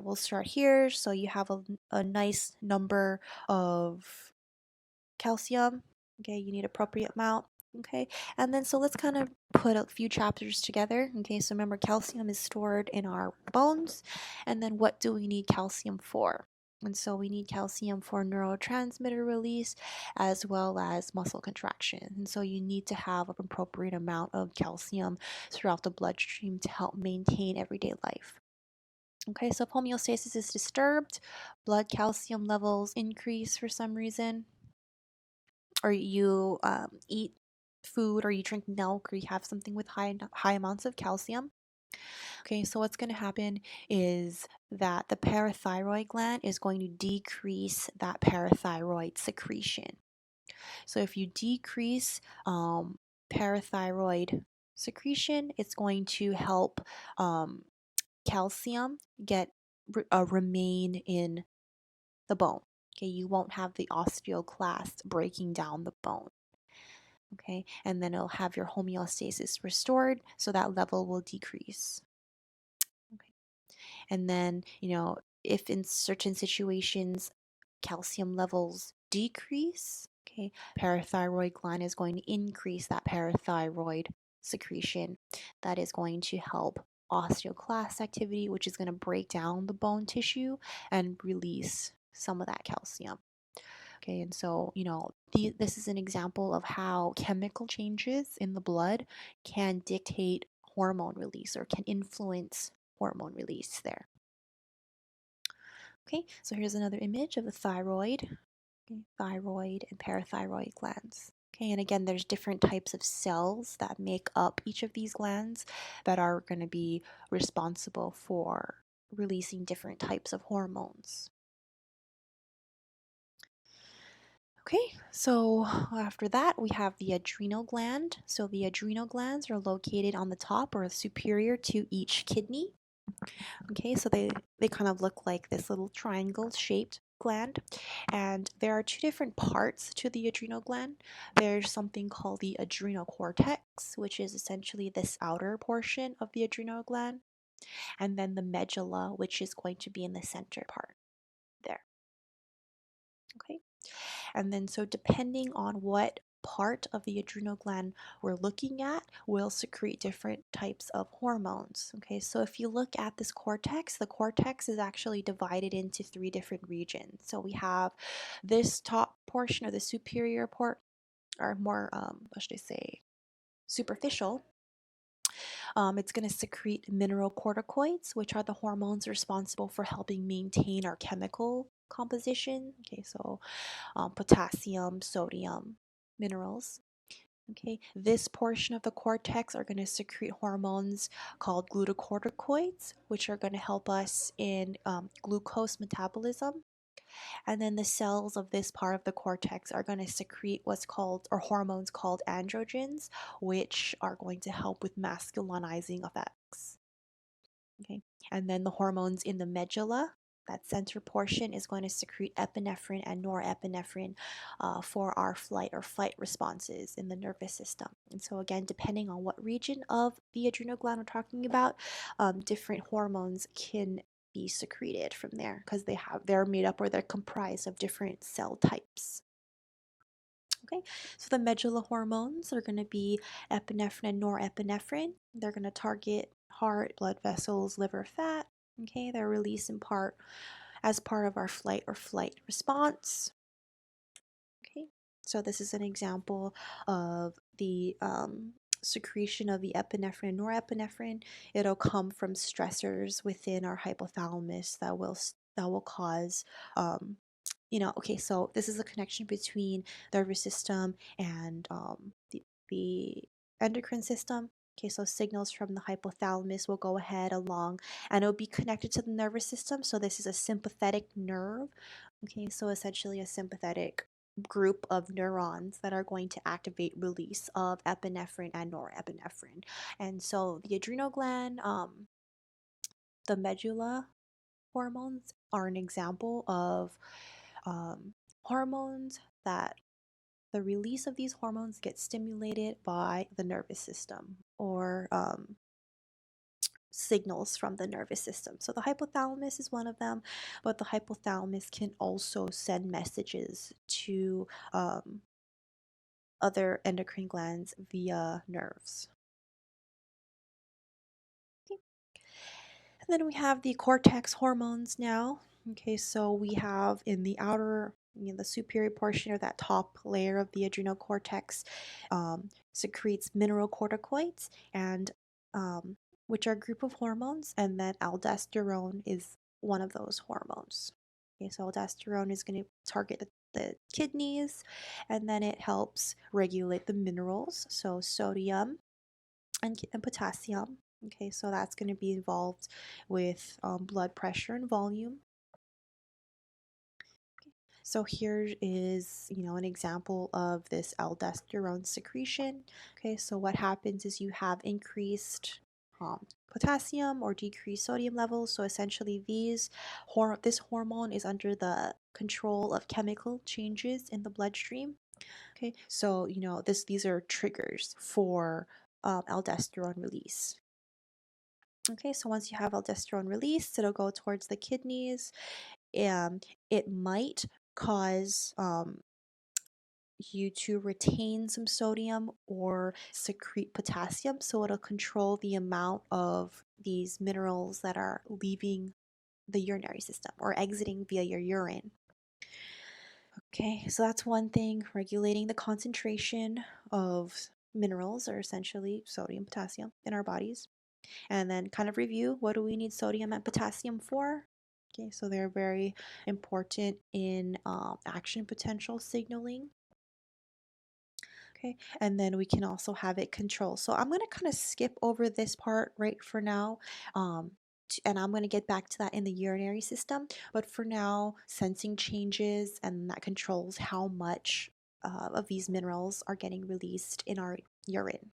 [SPEAKER 1] we'll start here. So you have a nice number of calcium. Okay, you need appropriate amount. Okay, and then so let's kind of put a few chapters together. Okay, so remember calcium is stored in our bones, and then what do we need calcium for? And so we need calcium for neurotransmitter release as well as muscle contraction. And so you need to have an appropriate amount of calcium throughout the bloodstream to help maintain everyday life. Okay, so if homeostasis is disturbed, blood calcium levels increase for some reason, or you eat food or you drink milk or you have something with high amounts of calcium. Okay, so what's going to happen is that the parathyroid gland is going to decrease that parathyroid secretion. So if you decrease parathyroid secretion, it's going to help calcium remain in the bone. Okay, you won't have the osteoclast breaking down the bone. Okay, and then it'll have your homeostasis restored, so that level will decrease. Okay, and then, if in certain situations calcium levels decrease, okay, parathyroid gland is going to increase that parathyroid secretion. That is going to help osteoclast activity, which is going to break down the bone tissue and release some of that calcium. Okay, and so, this is an example of how chemical changes in the blood can dictate hormone release or can influence hormone release there. Okay, so here's another image of the thyroid, okay, thyroid and parathyroid glands. Okay, and again, there's different types of cells that make up each of these glands that are going to be responsible for releasing different types of hormones. Okay, so after that, we have the adrenal gland. So the adrenal glands are located on the top or superior to each kidney. Okay, so they kind of look like this little triangle shaped gland. And there are two different parts to the adrenal gland. There's something called the adrenal cortex, which is essentially this outer portion of the adrenal gland. And then the medulla, which is going to be in the center part there. Okay. And then, so depending on what part of the adrenal gland we're looking at, will secrete different types of hormones. Okay, so if you look at this cortex, the cortex is actually divided into three different regions. So we have this top portion, or the superior part, or more, what should I say, superficial. It's going to secrete mineralocorticoids, which are the hormones responsible for helping maintain our chemical composition. Okay, so potassium, sodium, minerals. Okay, this portion of the cortex are going to secrete hormones called glucocorticoids, which are going to help us in glucose metabolism. And then the cells of this part of the cortex are going to secrete what's called, or hormones called androgens, which are going to help with masculinizing effects. Okay, and then the hormones in the medulla, that center portion, is going to secrete epinephrine and norepinephrine for our flight or fight responses in the nervous system. And so again, depending on what region of the adrenal gland we're talking about, different hormones can be secreted from there because they're made up, or they're comprised of different cell types. Okay, so the medulla hormones are going to be epinephrine and norepinephrine. They're going to target heart, blood vessels, liver fat. Okay, they're released in part as part of our flight or flight response. Okay, so this is an example of the secretion of the epinephrine and norepinephrine. It'll come from stressors within our hypothalamus that will cause okay, so this is a connection between the nervous system and the endocrine system. Okay, so signals from the hypothalamus will go ahead along and it'll be connected to the nervous system. So this is a sympathetic nerve. Okay, so essentially a sympathetic group of neurons that are going to activate release of epinephrine and norepinephrine. And so the adrenal gland, the medulla hormones are an example of hormones that the release of these hormones gets stimulated by the nervous system or signals from the nervous system. So the hypothalamus is one of them, but the hypothalamus can also send messages to other endocrine glands via nerves. Okay. And then we have the cortex hormones now. Okay, so we have in the outer, the superior portion of that top layer of the adrenal cortex secretes mineralocorticoids and which are a group of hormones, and then aldosterone is one of those hormones. Okay, so aldosterone is going to target the kidneys, and then it helps regulate the minerals, so sodium and potassium. Okay, so that's going to be involved with blood pressure and volume. So here is, an example of this aldosterone secretion. Okay, so what happens is you have increased potassium or decreased sodium levels. So essentially, this hormone is under the control of chemical changes in the bloodstream. Okay, so these are triggers for aldosterone release. Okay, so once you have aldosterone released, it'll go towards the kidneys. It might cause you to retain some sodium or secrete potassium, so it'll control the amount of these minerals that are leaving the urinary system or exiting via your urine. Okay, so that's one thing, regulating the concentration of minerals, or essentially sodium, potassium, in our bodies. And then kind of review, what do we need sodium and potassium for? Okay, so they're very important in action potential signaling. Okay, and then we can also have it control. So I'm going to kind of skip over this part right for now. And I'm going to get back to that in the urinary system. But for now, sensing changes and that controls how much of these minerals are getting released in our urine.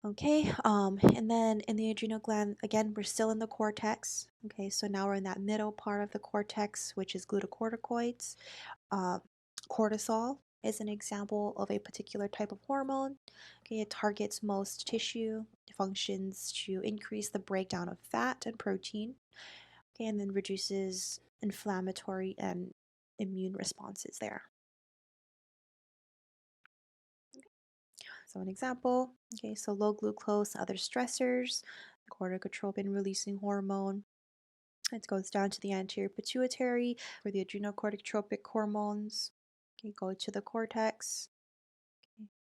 [SPEAKER 1] Okay, and then in the adrenal gland, again, we're still in the cortex. Okay, so now we're in that middle part of the cortex, which is glucocorticoids. Uh, Cortisol is an example of a particular type of hormone. Okay, it targets most tissue, functions to increase the breakdown of fat and protein. Okay, and then reduces inflammatory and immune responses there. So an example, okay, so low glucose, other stressors, corticotropin releasing hormone. It goes down to the anterior pituitary where the adrenocorticotropic hormones go to the cortex,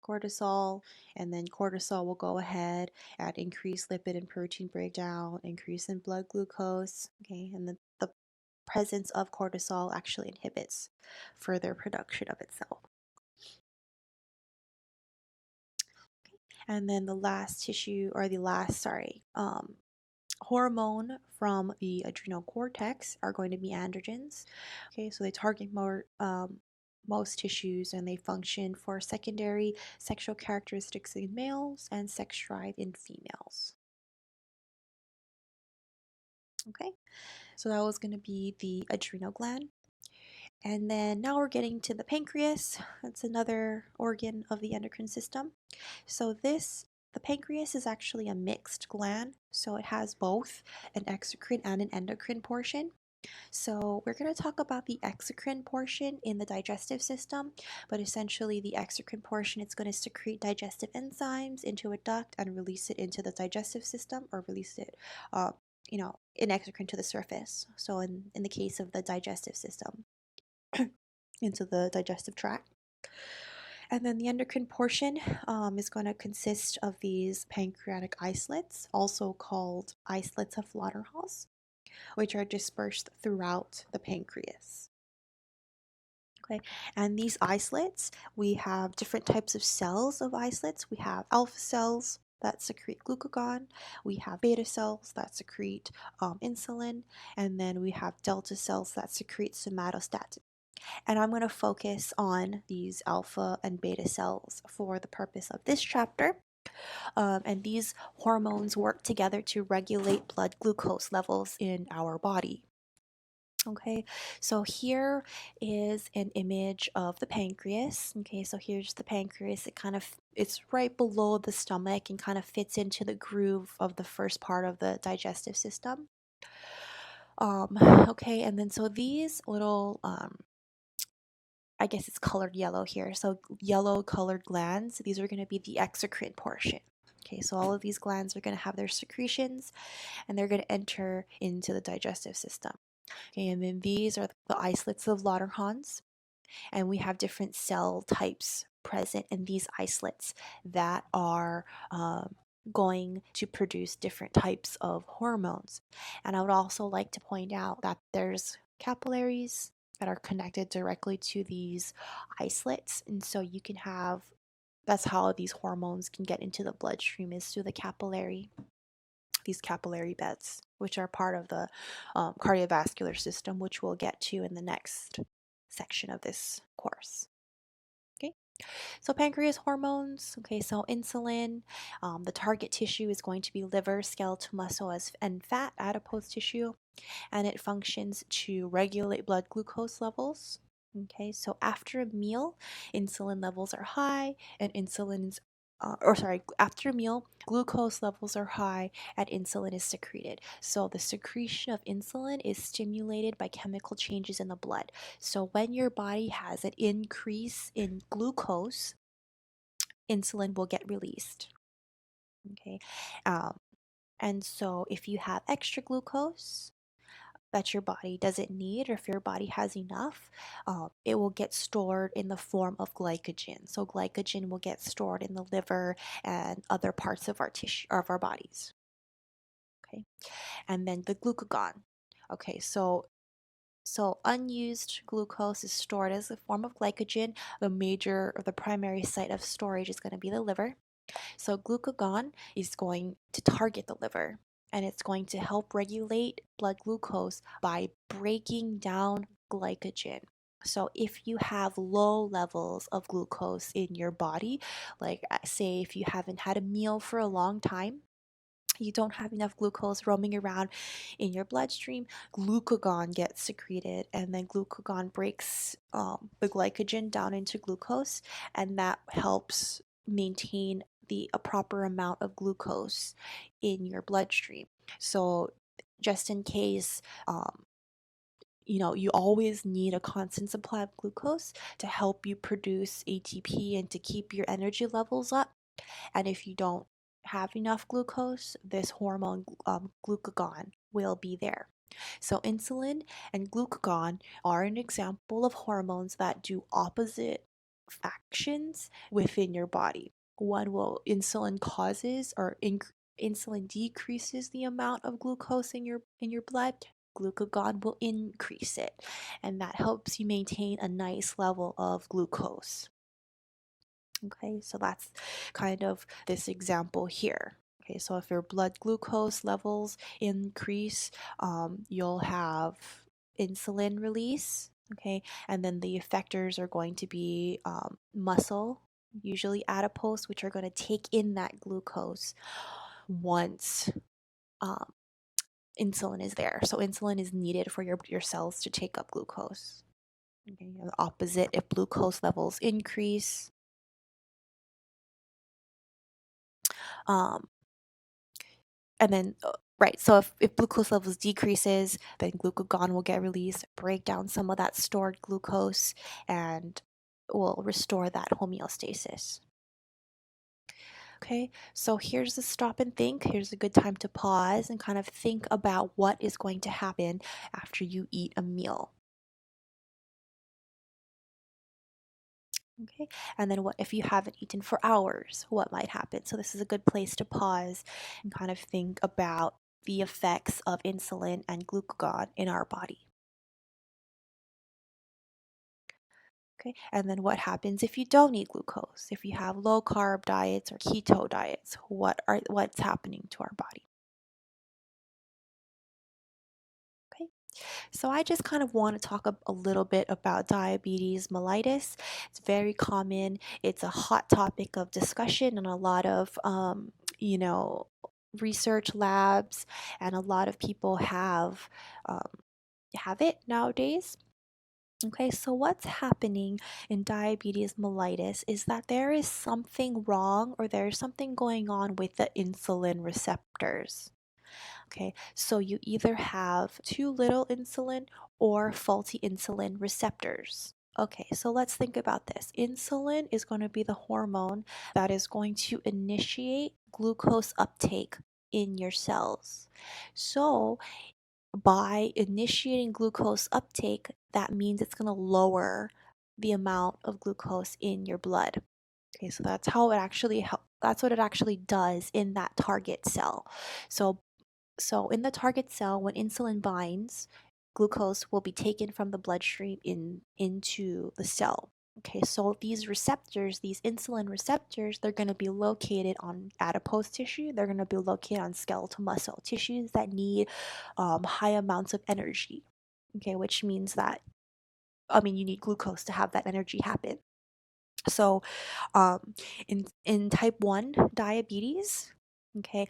[SPEAKER 1] cortisol, and then cortisol will go ahead and increase lipid and protein breakdown, increase in blood glucose, okay, and the presence of cortisol actually inhibits further production of itself. And then the last tissue, or the last, hormone from the adrenal cortex are going to be androgens. Okay, so they target more most tissues and they function for secondary sexual characteristics in males and sex drive in females. Okay, so that was going to be the adrenal gland. And then now we're getting to the pancreas. That's another organ of the endocrine system. So the pancreas is actually a mixed gland. So it has both an exocrine and an endocrine portion. So we're going to talk about the exocrine portion in the digestive system, but essentially the exocrine portion, it's going to secrete digestive enzymes into a duct and release it into the digestive system, or release it, in exocrine to the surface. So in the case of the digestive system, into the digestive tract. And then the endocrine portion is going to consist of these pancreatic islets, also called islets of Lauterhaus. which are dispersed throughout the pancreas. Okay, and these isolates, we have different types of cells of isolates. We have alpha cells that secrete glucagon, we have beta cells that secrete insulin, and then we have delta cells that secrete somatostatin. And I'm going to focus on these alpha and beta cells for the purpose of this chapter. And these hormones work together to regulate blood glucose levels in our body. Okay, so here is an image of the pancreas. Okay, so here's the pancreas. It's right below the stomach and kind of fits into the groove of the first part of the digestive system. Um, okay, and then so these little I guess it's colored yellow here. So yellow colored glands, these are going to be the exocrine portion. Okay, so all of these glands are going to have their secretions and they're going to enter into the digestive system. Okay, and then these are the isolates of Langerhans, and we have different cell types present in these isolates that are going to produce different types of hormones. And I would also like to point out that there's capillaries that are connected directly to these isolates, and so you can have that's how these hormones can get into the bloodstream is through these capillary beds, which are part of the cardiovascular system, which we'll get to in the next section of this course. Okay, so pancreas hormones. Okay, so insulin, the target tissue is going to be liver, skeletal muscle, and fat, adipose tissue, and it functions to regulate blood glucose levels. Okay, so after a meal, insulin levels are high, and after a meal, glucose levels are high and insulin is secreted. So the secretion of insulin is stimulated by chemical changes in the blood. So when your body has an increase in glucose, insulin will get released. Okay, um, and so if you have extra glucose, that your body doesn't need, or if your body has enough, it will get stored in the form of glycogen. So glycogen will get stored in the liver and other parts of our tissue of our bodies. Okay, and then the glucagon. Okay, so unused glucose is stored as a form of glycogen. The primary site of storage is going to be the liver. So glucagon is going to target the liver and it's going to help regulate blood glucose by breaking down glycogen. So if you have low levels of glucose in your body, like say if you haven't had a meal for a long time, you don't have enough glucose roaming around in your bloodstream, glucagon gets secreted, and then glucagon breaks the glycogen down into glucose, and that helps maintain the a proper amount of glucose in your bloodstream. So, just in case, you always need a constant supply of glucose to help you produce ATP and to keep your energy levels up. And if you don't have enough glucose, this hormone glucagon will be there. So insulin and glucagon are an example of hormones that do opposite actions within your body. One will insulin causes or insulin decreases the amount of glucose in your blood. Glucagon will increase it, and that helps you maintain a nice level of glucose. Okay, so that's kind of this example here. Okay, so if your blood glucose levels increase, you'll have insulin release. Okay, and then the effectors are going to be muscle, usually adipose, which are going to take in that glucose once um, insulin is there. So insulin is needed for your cells to take up glucose. Okay, and the opposite, if glucose levels increase, um, and then right, so if glucose levels decreases, then glucagon will get released, break down some of that stored glucose, and will restore that homeostasis. Okay, so here's the stop and think. Here's a good time to pause and kind of think about what is going to happen after you eat a meal. Okay, and then what if you haven't eaten for hours? What might happen? So this is a good place to pause and kind of think about the effects of insulin and glucagon in our body. Okay, and then what happens if you don't eat glucose? If you have low carb diets or keto diets, what's happening to our body? Okay, so I just kind of want to talk a little bit about diabetes mellitus. It's very common. It's a hot topic of discussion in a lot of you know research labs, and a lot of people um, have it nowadays. Okay, so what's happening in diabetes mellitus is that there is something wrong, or there's something going on with the insulin receptors. Okay, so you either have too little insulin or faulty insulin receptors. Okay, so let's think about this. Insulin is going to be the hormone that is going to initiate glucose uptake in your cells. So by initiating glucose uptake, that means it's going to lower the amount of glucose in your blood. Okay, so that's what it actually does in that target cell. So in the target cell, when insulin binds, glucose will be taken from the bloodstream into the cell. Okay, so these receptors, these insulin receptors, they're going to be located on adipose tissue. They're going to be located on skeletal muscle tissues that need high amounts of energy. Okay, which means that, you need glucose to have that energy happen. So, in type 1 diabetes, okay,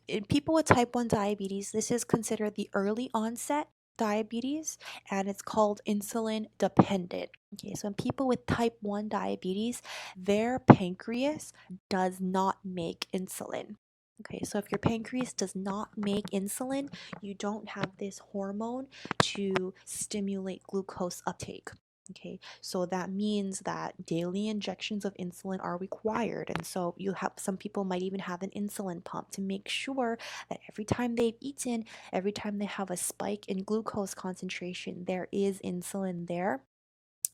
[SPEAKER 1] in people with type 1 diabetes, this is considered the early onset diabetes, and it's called insulin dependent. Okay, so in people with type 1 diabetes, their pancreas does not make insulin. Okay, so if your pancreas does not make insulin, you don't have this hormone to stimulate glucose uptake. Okay, so that means that daily injections of insulin are required. And so you have some people might even have an insulin pump to make sure that every time they've eaten, every time they have a spike in glucose concentration, there is insulin there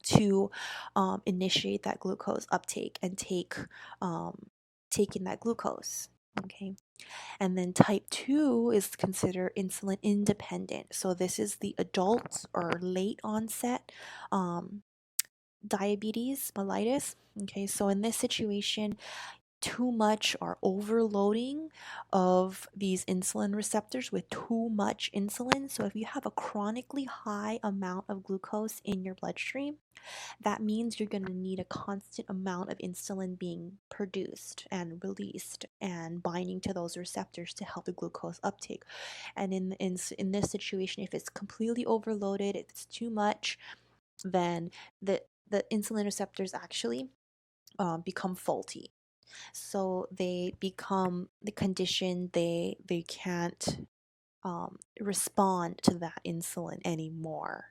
[SPEAKER 1] to initiate that glucose uptake and take in that glucose. Okay. And then type 2 is considered insulin independent. So this is the adult or late onset um, diabetes mellitus. Okay, so in this situation, too much or overloading of these insulin receptors with too much insulin. So if you have a chronically high amount of glucose in your bloodstream, that means you're going to need a constant amount of insulin being produced and released and binding to those receptors to help the glucose uptake. And in this situation, if it's completely overloaded, if it's too much, then the insulin receptors actually become faulty. So they become the condition, they can't respond to that insulin anymore.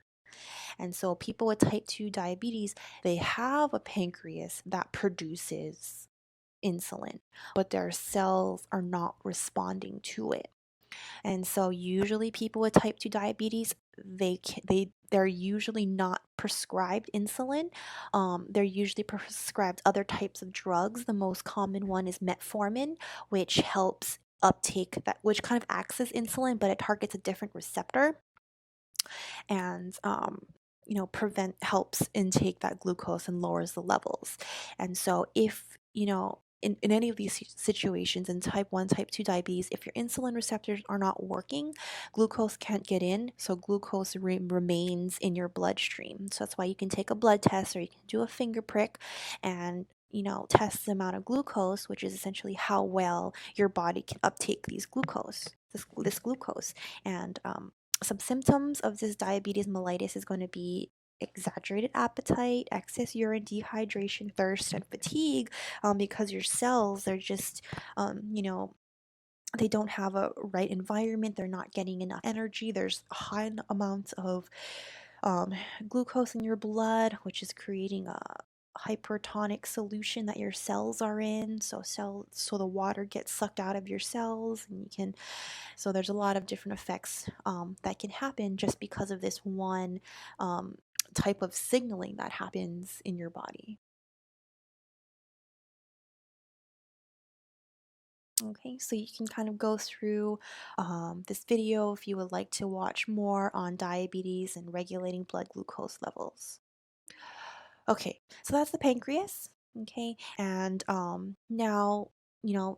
[SPEAKER 1] And so people with type 2 diabetes, they have a pancreas that produces insulin, but their cells are not responding to it. And so usually people with type 2 diabetes, they're usually not prescribed insulin. They're usually prescribed other types of drugs. The most common one is metformin, which helps uptake that, which kind of acts as insulin, but it targets a different receptor, and prevent helps intake that glucose and lowers the levels. And so if in any of these situations, in type 1 type 2 diabetes, if your insulin receptors are not working, glucose can't get in, so glucose remains in your bloodstream. So that's why you can take a blood test, or you can do a finger prick and test the amount of glucose, which is essentially how well your body can uptake this glucose. And some symptoms of this diabetes mellitus is going to be exaggerated appetite, excess urine, dehydration, thirst, and fatigue, because your cells are just, they don't have a right environment. They're not getting enough energy. There's high amounts of um, glucose in your blood, which is creating a hypertonic solution that your cells are in. So the water gets sucked out of your cells, and you can. So there's a lot of different effects that can happen just because of this one um, type of signaling that happens in your body. Okay, so you can kind of go through this video if you would like to watch more on diabetes and regulating blood glucose levels. Okay, so that's the pancreas. Okay, and now,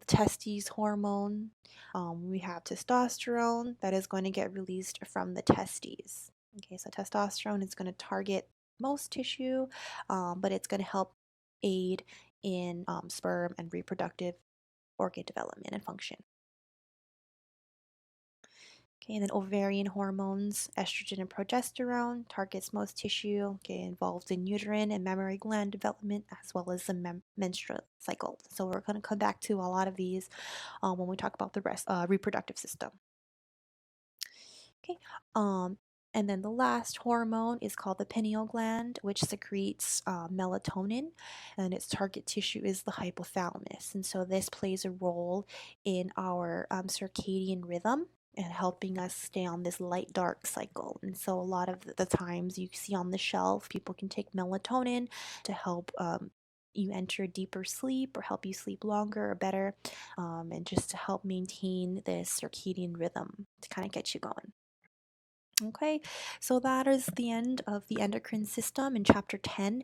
[SPEAKER 1] testes hormone. We have testosterone that is going to get released from the testes. Okay, so testosterone is going to target most tissue, but it's going to help aid in sperm and reproductive organ development and function. Okay, and then ovarian hormones, estrogen and progesterone, targets most tissue, okay, involved in uterine and mammary gland development as well as the menstrual cycle. So we're going to come back to a lot of these when we talk about the rest reproductive system. Okay. Um, and then the last hormone is called the pineal gland, which secretes melatonin, and its target tissue is the hypothalamus. And so this plays a role in our circadian rhythm and helping us stay on this light dark cycle. And so a lot of the times you see on the shelf, people can take melatonin to help you enter deeper sleep or help you sleep longer or better, and just to help maintain this circadian rhythm to kind of get you going. Okay, so that is the end of the endocrine system in chapter 10.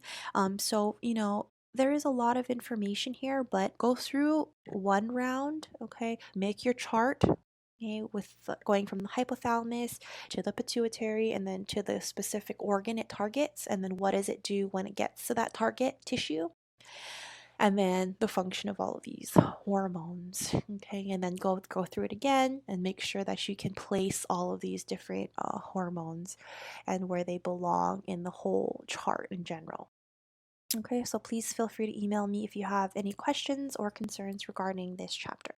[SPEAKER 1] There is a lot of information here, but go through one round, okay? Make your chart, okay, with going from the hypothalamus to the pituitary and then to the specific organ it targets, and then what does it do when it gets to that target tissue? And then the function of all of these hormones. Okay, and then go through it again and make sure that you can place all of these different hormones and where they belong in the whole chart in general. Okay, so please feel free to email me if you have any questions or concerns regarding this chapter.